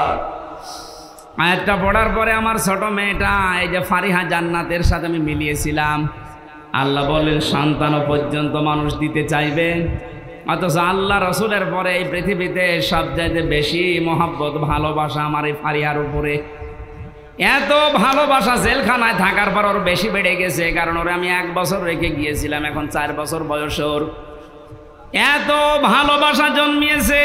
আয়াতটা পড়ার পরে আমার ছোট মেয়েটা এই যে ফারিহা জান্নাতের সাথে আমি মিলিয়েছিলাম, আল্লাহ বলেন সন্তানও পর্যন্ত মানুষ দিতে চাইবে, অথচ আল্লাহ রসুলের পরে এই পৃথিবীতে সবচাইতে বেশি মহব্বত ভালোবাসা আমার এই ফারিহার উপরে। এত ভালোবাসা জেলখানায় থাকার পর ওর বেশি বেড়ে গেছে, কারণ ওরে আমি 1 বছর রেখে গিয়েছিলাম, এখন 4 বছর বয়স ওর। এত ভালোবাসা জন্মিয়েছে,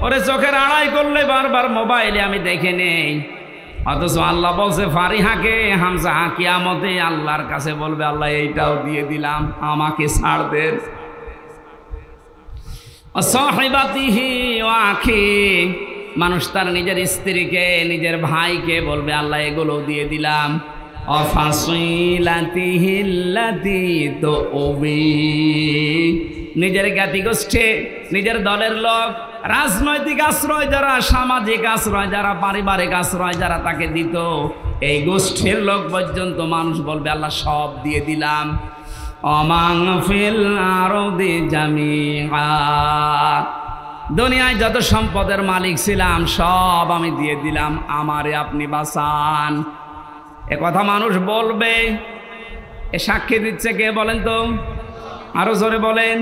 ওরে চোখের আড়াই করলে বারবার মোবাইলে আমি দেখে নেই। অথচ আল্লাহ বলছে ফারিহাকে হামজা কিয়ামতে আল্লাহর কাছে বলবে আল্লাহ এইটাও দিয়ে দিলাম, আমাকে ছাড় দেন। সাহিবাতিহি ওয়া আখি, মানুষ তার নিজের স্ত্রীকে নিজের ভাইকে বলবে আল্লাহ এগুলো দিয়ে দিলাম। অফাসিলাতিহিল্লাতি তুবি, নিজের জ্ঞাতি গোষ্ঠী নিজের দলের লোক, রাজনৈতিক আশ্রয় যারা, সামাজিক আশ্রয় যারা, পারিবারিক আশ্রয় যারা তাকে দিত, এই গোষ্ঠীর লোক পর্যন্ত মানুষ বলবে আল্লাহ সব দিয়ে দিলাম। অমাং ফিল আরদি জামিআ, দুনিয়ায় যত সম্পদের মালিক ছিলাম সব আমি দিয়ে দিলাম, আমারে আপনি বাঁচান। এ কথা মানুষ বলবে। এ সাক্ষী দিচ্ছে কে বলেন তো? আরো জোরে বলেন।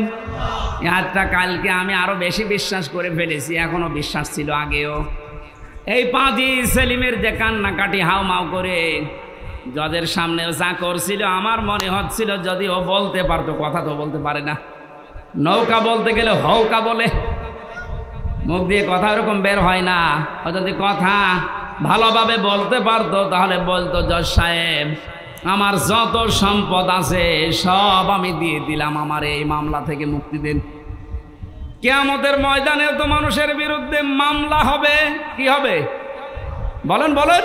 আজটা কালকে আমি আরো বেশি বিশ্বাস করে ফেলেছি, এখনো বিশ্বাস ছিল আগেও। এই পাজি সেলিমের যে কান্নাকাটি হাউমাউ করে জজের সামনেও যা করছিল, আমার মনে হচ্ছিল যদি ও বলতে পারতো, কথা তো বলতে পারে না, নৌকা বলতে গেলে হৌকা বলে, মুখ দিয়ে কথা এরকম বের হয় না। ও যদি কথা ভালোভাবে বলতে পারতো তাহলে বলতো জজ সাহেব আমার যত সম্পদ আছে সব আমি দিয়ে দিলাম, আমার এই মামলা থেকে মুক্তি দেন। কিয়ামতের ময়দানে তো মানুষের বিরুদ্ধে মামলা হবে, কি হবে বলেন বলেন।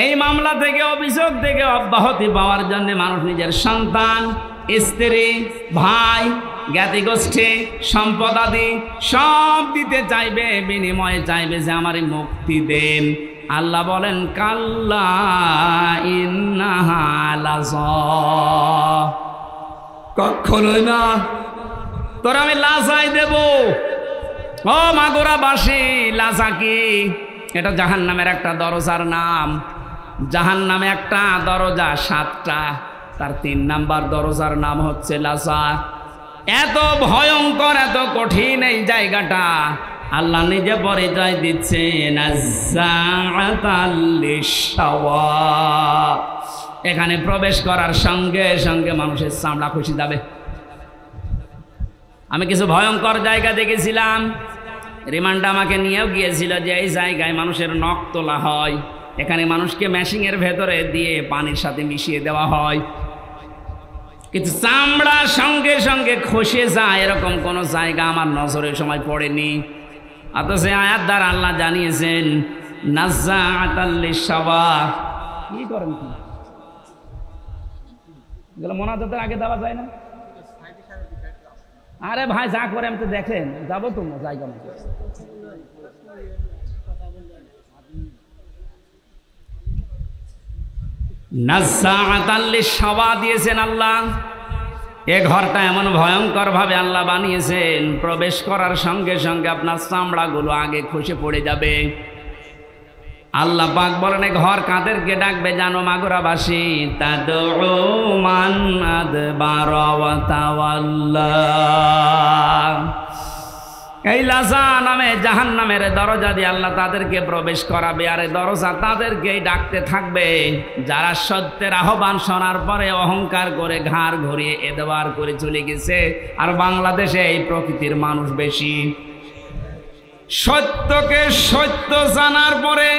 এই মামলা থেকে, অভিযোগ থেকে অব্যাহতি পাওয়ার জন্য মানুষ নিজের সন্তান, স্ত্রী, ভাই, জ্ঞাতি গোষ্ঠী, সম্পদাদি সব দিতে চাইবে, বিনিময়ে চাইবে যে আমারই মুক্তি দেন। আল্লাহ বলেন কাল্লা ইন্নাহা লাযা, কখনোই না, তোর আমি লাজাই দেব। ও মাগুরাবাসী, লাজা কি? এটা জাহান্নামের একটা দরজার নাম। জাহান্নামে একটা দরজা 7টা, তার 3 নাম্বার দরজার নাম হচ্ছে লাজা। এত ভয়ঙ্কর, এত কঠিন এই জায়গাটা, আল্লাহ নিজে পরিচয় দিচ্ছেন নাজ্জাআতাল লিশাওয়া। এখানে প্রবেশ করার সঙ্গে সঙ্গে মানুষের চামড়া খুশি যাবে। আমি কিছু ভয়ঙ্কর জায়গা দেখেছিলাম, রিমান্ড আমাকে নিয়েও গিয়েছিল যে এই জায়গায় মানুষের নখ তোলা হয়, এখানে মানুষকে মেশিনের ভেতরে দিয়ে পানির সাথে মিশিয়ে দেওয়া হয়, কিন্তু চামড়া সঙ্গে সঙ্গে খসে যায়, এরকম কোন জায়গা আমার নজরের সময় পড়েনি। অথচ আয়াত দ্বারা আল্লাহ জানিয়েছেন নাজ্জাআতাল লিশাওয়া। কি করেন কি এগুলো মোনাজাতের আগে দেওয়া যায় না? আরে ভাই যা করে আমি তো দেখেন, যাবো তো জায়গা মতো। নাজ্জাআতাল লিশাওয়া দিয়েছেন আল্লাহ। এ ঘরটা এমন ভয়ঙ্কর ভাবে আল্লাহ বানিয়েছেন, প্রবেশ করার সঙ্গে সঙ্গে আপনার চামড়াগুলো আগে খসে পড়ে যাবে। আল্লাহ পাক বলেন এ ঘর কাদেরকে ডাকবে জানো মাগুরাবাসী? তাদউ মান আদবারা ওয়া তাওয়াল্লা। এই লাজা নামে জাহান্নামের দরজা দিয়ে আল্লাহ তাদেরকে প্রবেশ করাবে, আর এই দরজা তাদেরকেই ডাকতে থাকবে যারা সত্যের আহ্বান শোনার পরে অহংকার করে ঘাড় ঘুরিয়ে এদবার করে চলে গেছে। আর বাংলাদেশে এই প্রকৃতির মানুষ বেশি। সত্যকে সত্য জানার পরে,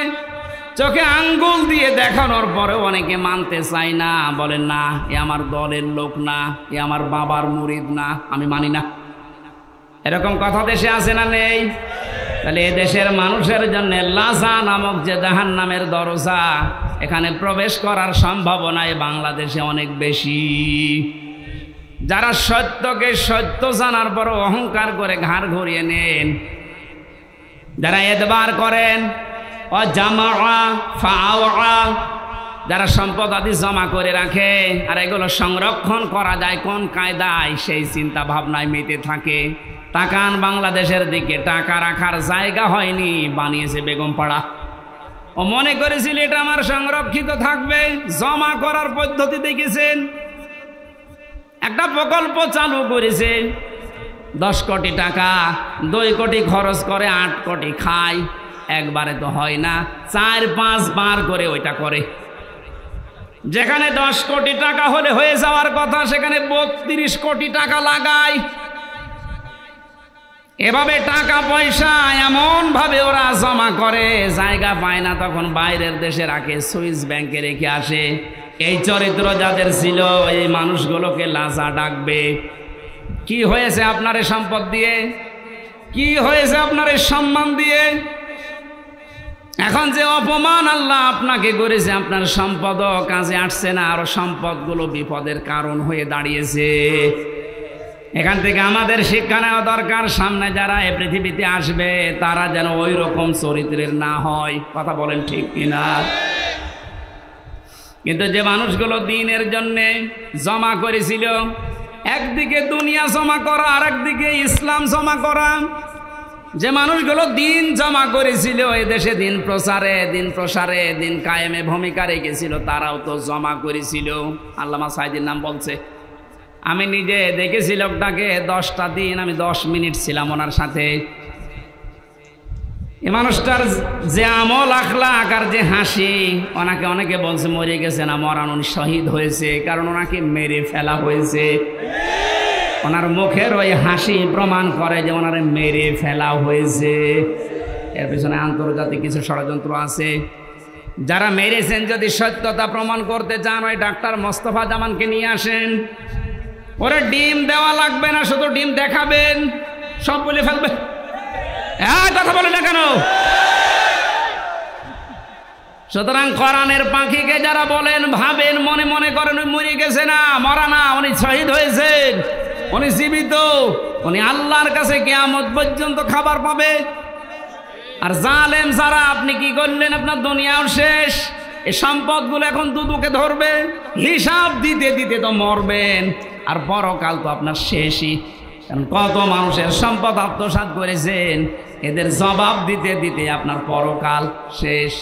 চোখে আঙ্গুল দিয়ে দেখানোর পরে অনেকে মানতে চায় না, বলেন না এ আমার দলের লোক না, এ আমার বাবার মুরিদ না, আমি মানি না। এরকম কথা দেশে আছে না নেই? তাহলে এ দেশের মানুষের জন্য লাজা নামক যে জাহান্নামের দরজা, এখানে প্রবেশ করার সম্ভাবনা বাংলাদেশে অনেক বেশি। যারা সত্যকে সত্য জানার পর অহংকার করে ঘাড় ঘুরিয়ে নেন, যারা এতবার করেন, যারা সম্পদ আদি জমা করে রাখে আর এগুলো সংরক্ষণ করা যায় কোন কায়দায়, সেই চিন্তা ভাবনায় মেতে থাকে। তাকান বাংলাদেশের দিকে, টাকা রাখার জায়গা হয়নি, বানিয়েছে বেগমপাড়া। ও মনে করেছিল এটা আমার সংরক্ষিত থাকবে, জমা করার পদ্ধতি দেখেছেন। একটা প্রকল্প চালু করেছে, 10 কোটি টাকা, 2 কোটি খরচ করে 8 কোটি খায়। একবারে তো হয় না, 4-5 বার করে ওইটা করে। যেখানে 10 কোটি টাকা হলে হয়ে যাওয়ার কথা, সেখানে 32 কোটি টাকা লাগায়। এভাবে টাকা পয়সা এমন ভাবে ওরা জমা করে, জায়গা পায় না তখন বাইরের দেশে রাখে, সুইস ব্যাংকে রেখে আসে। এই চরিত্র যাদের ছিল, এই মানুষগুলোকে লাজা ডাকবে। কি হয়েছে আপনার এই সম্পদ দিয়ে? কি হয়েছে আপনার এই সম্মান দিয়ে? এখন যে অপমান আল্লাহ আপনাকে করেছে, আপনার সম্পদও কাজে আসছে না, আরো সম্পদগুলো বিপদের কারণ হয়ে দাঁড়িয়েছে। এখান থেকে আমাদের শিক্ষা নেওয়া দরকার, সামনে যারা এ পৃথিবীতে আসবে তারা যেন ওই রকম চরিত্রের না হয়। কথা বলেন ঠিক কিনা? কিন্তু যে মানুষগুলো দিনের জন্য জমা করেছিল, একদিকে দুনিয়া জমা করা আর একদিকে ইসলাম জমা করা, যে মানুষগুলো দিন জমা করেছিল, এই দেশে দিন প্রসারে দিন কায়েমে ভূমিকা রেখেছিল, তারাও তো জমা করেছিল। আল্লামা সাইদির নাম বলছে, আমি নিজে দেখেছি লোকটাকে, 10টা দিন আমি 10 মিনিট ছিলাম ওনার সাথে। এ মানুষটার যে আমল আখলাক আর যে হাসি, ওনাকে অনেকে বলছে মরে গেছে না, মরান, উনি শহীদ হয়েছে, কারণ ওনাকে মেরে ফেলা হয়েছে। ওনার মুখের ওই হাসি প্রমাণ করে যে ওনারে মেরে ফেলা হয়েছে। এর পিছনে আন্তর্জাতিক কিছু ষড়যন্ত্র আছে। যারা মেরেছেন যদি সত্যতা প্রমাণ করতে চান, ওই ডাক্তার মোস্তফা জামানকে নিয়ে আসেন। ওরা ডিম দেওয়া লাগবে না, শুধু ডিম দেখাবেন, সব বলে ফেলবে। কথা বলে না কেন? সুতরাং কোরআনের পাখিকে যারা বলেন, ভাবেন, মনে মনে করেন উনি মরে গেছে না, মরা না, উনি শহীদ হয়েছেন, উনি জীবিত, উনি আল্লাহর কাছে কিয়ামত পর্যন্ত খাবার পাবে। আর জালেম যারা, আপনি কি করলেন? আপনার দুনিয়াও শেষ, এই সম্পদগুলো এখন দুদুকে ধরবে, হিসাব দিতে দিতে তো মরবেন, আর পরকাল তো আপনার শেষই। কারণ কত মানুষের সম্পদ আত্মসাৎ করেছেন, এদের জবাব দিতে দিতে আপনার পরকাল শেষ।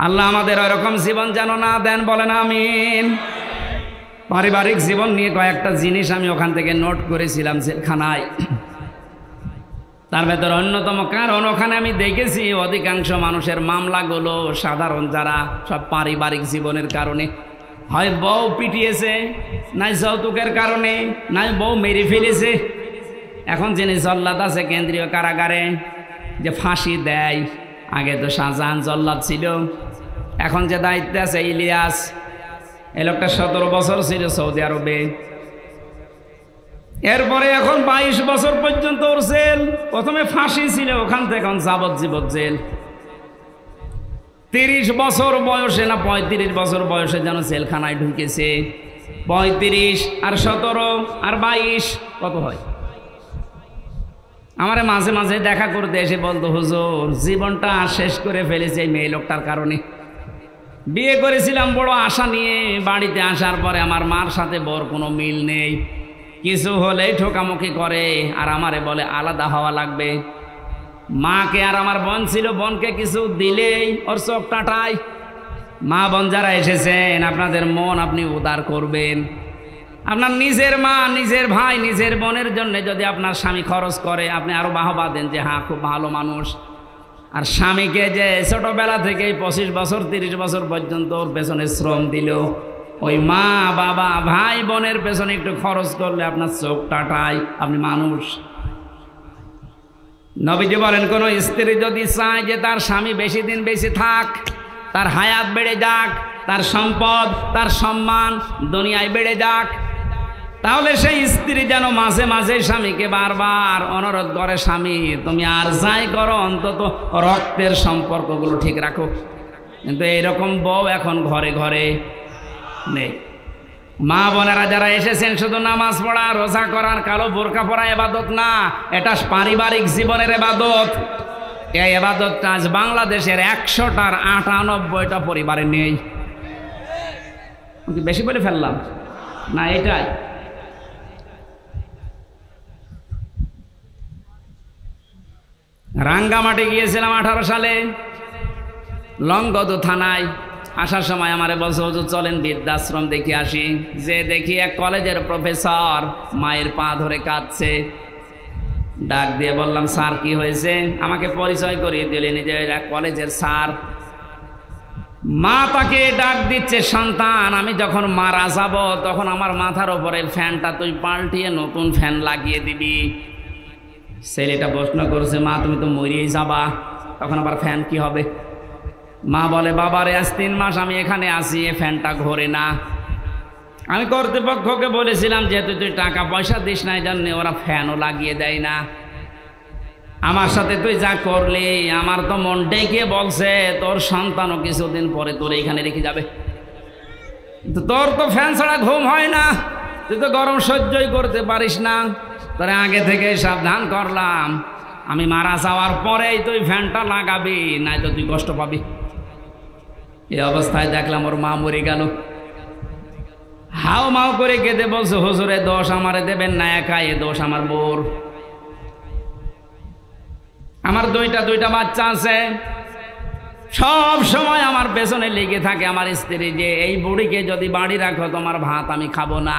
আল্লাহ আমাদের ওইরকম জীবন যেন না দেন, বলেন আমিন। পারিবারিক জীবন নিয়ে কয়েকটা জিনিস আমি ওখান থেকে নোট করেছিলাম জেলখানায়। তার ভেতর অন্যতম কারণ, ওখানে আমি দেখেছি অধিকাংশ মানুষের মামলাগুলো সাধারণ যারা, সব পারিবারিক জীবনের কারণে। হয় বউ পিটিয়েছে, নাই যৌতুকের কারণে, নাই বউ মেরে ফেলেছে। এখন যিনি জল্লাদ আছে কেন্দ্রীয় কারাগারে, যে ফাঁসি দেয়, আগে তো শাহজাহান জল্লাদ ছিল, এখন যে দায়িত্বে আছে ইলিয়াস, এই লোকটা 17 বছর ছিল সৌদি আরবে। এরপরে এখন 22 বছর পর্যন্ত ওর জেল। প্রথমে ফাঁসি ছিল, ওখান থেকে এখন যাবজ্জীবন জেল। 30 বছর বয়সে না 35 বছর বয়সে যেন জেলখানায় ঢুকেছে। 35 আর 17 আর 22 কত হয়? আমারে মাঝে মাঝে দেখা করতে এসে বলতো, হুজুর জীবনটা শেষ করে ফেলেছে এই মেয়ে লোকটার কারণে। বিয়ে করেছিলাম বড় আশা নিয়ে, বাড়িতে আসার পরে আমার মার সাথে বর কোনো মিল নেই, কিছু হলেই ঠোকামুখি করে, আর আমারে বলে আলাদা হওয়া লাগবে। মাকে, আর আমার বোন ছিল, বোনকে কিছু দিলেই ওর চোখ টাটায়। মা বোন যারা এসেছেন, আপনাদের মন আপনি উদার করবেন। আপনার নিজের মা, নিজের ভাই, নিজের বোনের জন্য যদি আপনার স্বামী খরচ করে, আপনি আরো বাহবা দেন যে হ্যাঁ খুব ভালো মানুষ। আর স্বামীকে যে ছোটবেলা থেকে 25 বছর 30 বছর পর্যন্ত ওর পেছনে শ্রম দিল, ওই মা বাবা ভাই বোনের পেছনে একটু খরচ করলে আপনার চোখ টাটায়, আপনি মানুষ। নবীজি বলেন, কোন স্ত্রী যদি চায় যে তার স্বামী বেশি দিন বেশি থাক, তার হায়াত বেড়ে যাক, তার সম্পদ, তার সম্মান দুনিয়ায় বেড়ে যাক, তাহলে সেই স্ত্রী যেন মাঝে মাঝে স্বামীকে বারবার অনুরোধ করে, স্বামী তুমি আর যাই করো অন্তত রক্তের সম্পর্কগুলো ঠিক রাখো। কিন্তু এইরকম বউ এখন ঘরে ঘরে নেই। মা বোনেরা যারা এসেছেন, শুধু নামাজ পড়া রোজা করার কালো বোরকা পরা এবাদত না, এটা পারিবারিক জীবনের এবাদত। এই এবাদতটা আজ বাংলাদেশের 100টার 98টা পরিবারে নেই। বেশি বলে ফেললাম না? এটাই রাঙ্গামাটি গিয়েছিলাম 18 সালে, লংগদু থানায়। আসার সময় আমারে বলছে, হুজুর চলেন বৃদ্ধাশ্রম দেখে আসি। যে দেখি এক কলেজের প্রফেসর মায়ের পা ধরে কাঁদছে। ডাক দিয়ে বললাম, স্যার কি হয়েছে? আমাকে পরিচয় করিয়ে দিলেন যে এক কলেজের স্যার। মা তাকে ডাক দিচ্ছে, সন্তান আমি যখন মারা যাব তখন আমার মাথার ওপরে ফ্যানটা তুই পাল্টিয়ে নতুন ফ্যান লাগিয়ে দিবি। ছেলেটা প্রশ্ন করছে, মা তুমি তো মরিয়েই যাবা, তখন আবার ফ্যান কি হবে? মা বলে, বাবারে আজ 3 মাস আমি এখানে আসি, এ ফ্যানটা ঘোরে না। আমি কর্তৃপক্ষকে বলেছিলাম, যেহেতু তুই টাকা পয়সা দিস না, এই জন্য ওরা ফ্যানও লাগিয়ে দেয় না। আমার সাথে তুই যা করলি, আমার তো মন ডেকে বলছে তোর সন্তানও কিছুদিন পরে তোর এখানে রেখে যাবে। তোর তো ফ্যান ছাড়া ঘুম হয় না, তুই তো গরম সহ্যই করতে পারিস না। তোরে আগে থেকে সাবধান করলাম, আমি মারা যাওয়ার পরেই তুই ফ্যানটা লাগাবি, নাই তো তুই কষ্ট পাবি। এই অবস্থায় দেখলাম ওর মা মরে গেল। হাও মাও করে কেঁদে বলছে, হুজুরে দোষ আমারে দেবেন না একা, এ দোষ আমার বোর। আমার দুইটা বাচ্চা আছে, সব সময় আমার পেছনে লেগে থাকে আমার স্ত্রী, যে এই বুড়িকে যদি বাড়ি রাখো তোমার ভাত আমি খাবো না।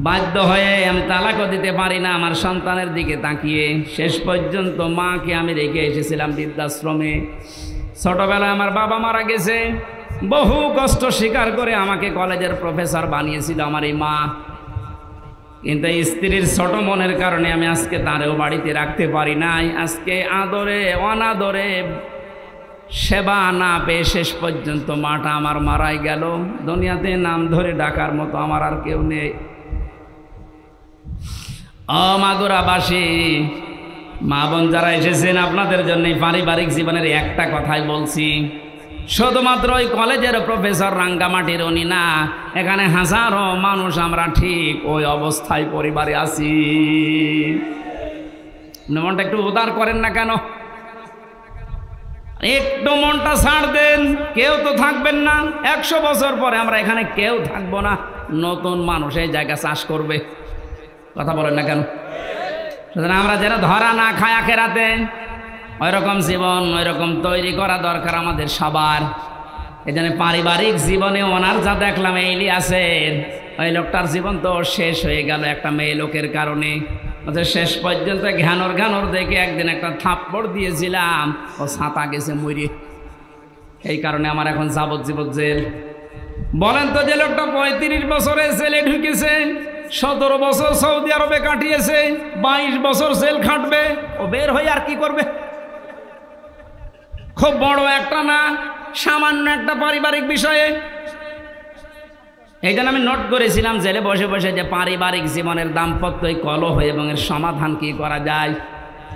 বাধ্য হয়ে আমি তালাকও দিতে পারি না আমার সন্তানের দিকে তাকিয়ে। শেষ পর্যন্ত মাকে আমি রেখে এসেছিলাম বৃদ্ধাশ্রমে। ছোটবেলায় আমার বাবা মারা গেছে, বহু কষ্ট স্বীকার করে আমাকে কলেজের প্রফেসর বানিয়েছিল আমার এই মা। কিন্তু এই স্ত্রীর ছোট মনের কারণে আমি আজকে তারেও বাড়িতে রাখতে পারি নাই। আজকে আদরে অনাদরে সেবা না পেয়ে শেষ পর্যন্ত মাটা আমার মারাই গেল। দুনিয়াতে নাম ধরে ডাকার মতো আমার আর কেউ নেই। মাগুরাবাসী মা বোন যারা এসেছেন, আপনাদের জন্য পারিবারিক জীবনের একটা কথাই বলছি। শুধুমাত্র ওই কলেজের প্রফেসর রাঙ্গামাটির উনি না, এখানে হাজারো মানুষ আমরা ঠিক ওই অবস্থায় পরিবারে আছি। মনটা একটু উদার করেন না কেন? একটু মনটা ছাড় দেন। কেউ তো থাকবেন না, 100 বছর পরে আমরা এখানে কেউ থাকবো না। নতুন মানুষ এই জায়গা চাষ করবে। কথা বলেন না কেন? সুতরাং আমরা যেন ধরা না খায় আখেরাতে, ওই রকম জীবন ওই রকম তৈরি করা দরকার আমাদের সবার। এই জন্য পারিবারিক জীবনে ওনার যা দেখলাম এই ইলিয়াসের, ওই লোকটার জীবন তো শেষ হয়ে গেল একটা মেয়ে লোকের কারণে। শেষ পর্যন্ত ঘ্যানর দেখে একদিন একটা থাপ্পড় দিয়েছিলাম, ও ছাতা গেছে মরে। এই কারণে আমার এখন যাবজ্জীবন জেল। বলেন তো, যে লোকটা 35 বছরে জেলে ঢুকেছে, 17 বছর সৌদি আরবে কাটিয়েছে, 22 বছর জেল খাটবে, ও বের হয়ে আর কি করবে? খুব বড় একটা না, সামান্য একটা পারিবারিক বিষয়ে। এই জন্য আমি নোট করেছিলাম জেলে বসে বসে যে পারিবারিক জীবনের দাম্পত্য কলহ এবং এর সমাধান কি করা যায়।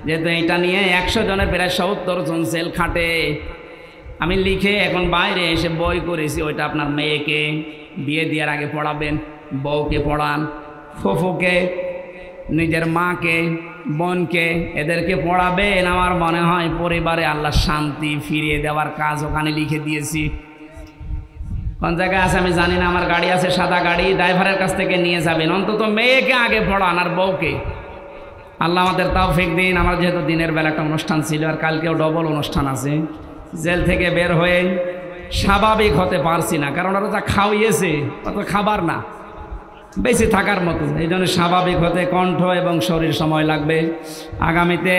যেহেতু এটা নিয়ে 100 জনের প্রায় 70 জন জেল খাটে। আমি লিখে এখন বাইরে এসে বই করেছি। ওইটা আপনার মেয়েকে বিয়ে দেওয়ার আগে পড়াবেন, বউকে পড়ান, ফুফুকে, নিজের মাকে, বোনকে, এদেরকে পড়াবেন। আমার মনে হয় পরিবারে আল্লাহ শান্তি ফিরিয়ে দেওয়ার কাজ ওখানে লিখে দিয়েছি। কোন জায়গায় আছে আমি জানি না, আমার গাড়ি আছে, সাদা গাড়ি, ড্রাইভারের কাছ থেকে নিয়ে যাবেন। অন্তত মেয়েকে আগে পড়ান আর বউকে। আল্লাহ আমাদের তৌফিক দিন। আমার যেহেতু দিনের বেলা একটা অনুষ্ঠান ছিল, আর কালকেও ডবল অনুষ্ঠান আছে। জেল থেকে বের হয়ে স্বাভাবিক হতে পারছি না, কারণ ওরা যা খাওয়িয়েছে অত খাবার না, বেঁচে থাকার মতো। এই জন্য স্বাভাবিক হতে কণ্ঠ এবং শরীর সময় লাগবে। আগামীতে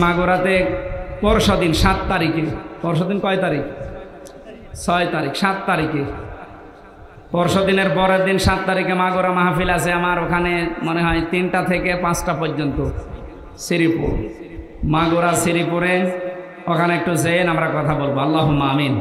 মাগুরাতে পরশুদিন 7 তারিখে, পরশুদিন কয় তারিখ? 6 তারিখ, 7 তারিখে, পরশুদিনের পরের দিন 7 তারিখে মাগুরা মাহফিল আছে আমার। ওখানে মনে হয় 3টা থেকে 5টা পর্যন্ত, শ্রীপুর, মাগুরা শ্রীপুরে। ওখানে একটু যেন আমরা কথা বলবো। আল্লাহুম্মা আমিন।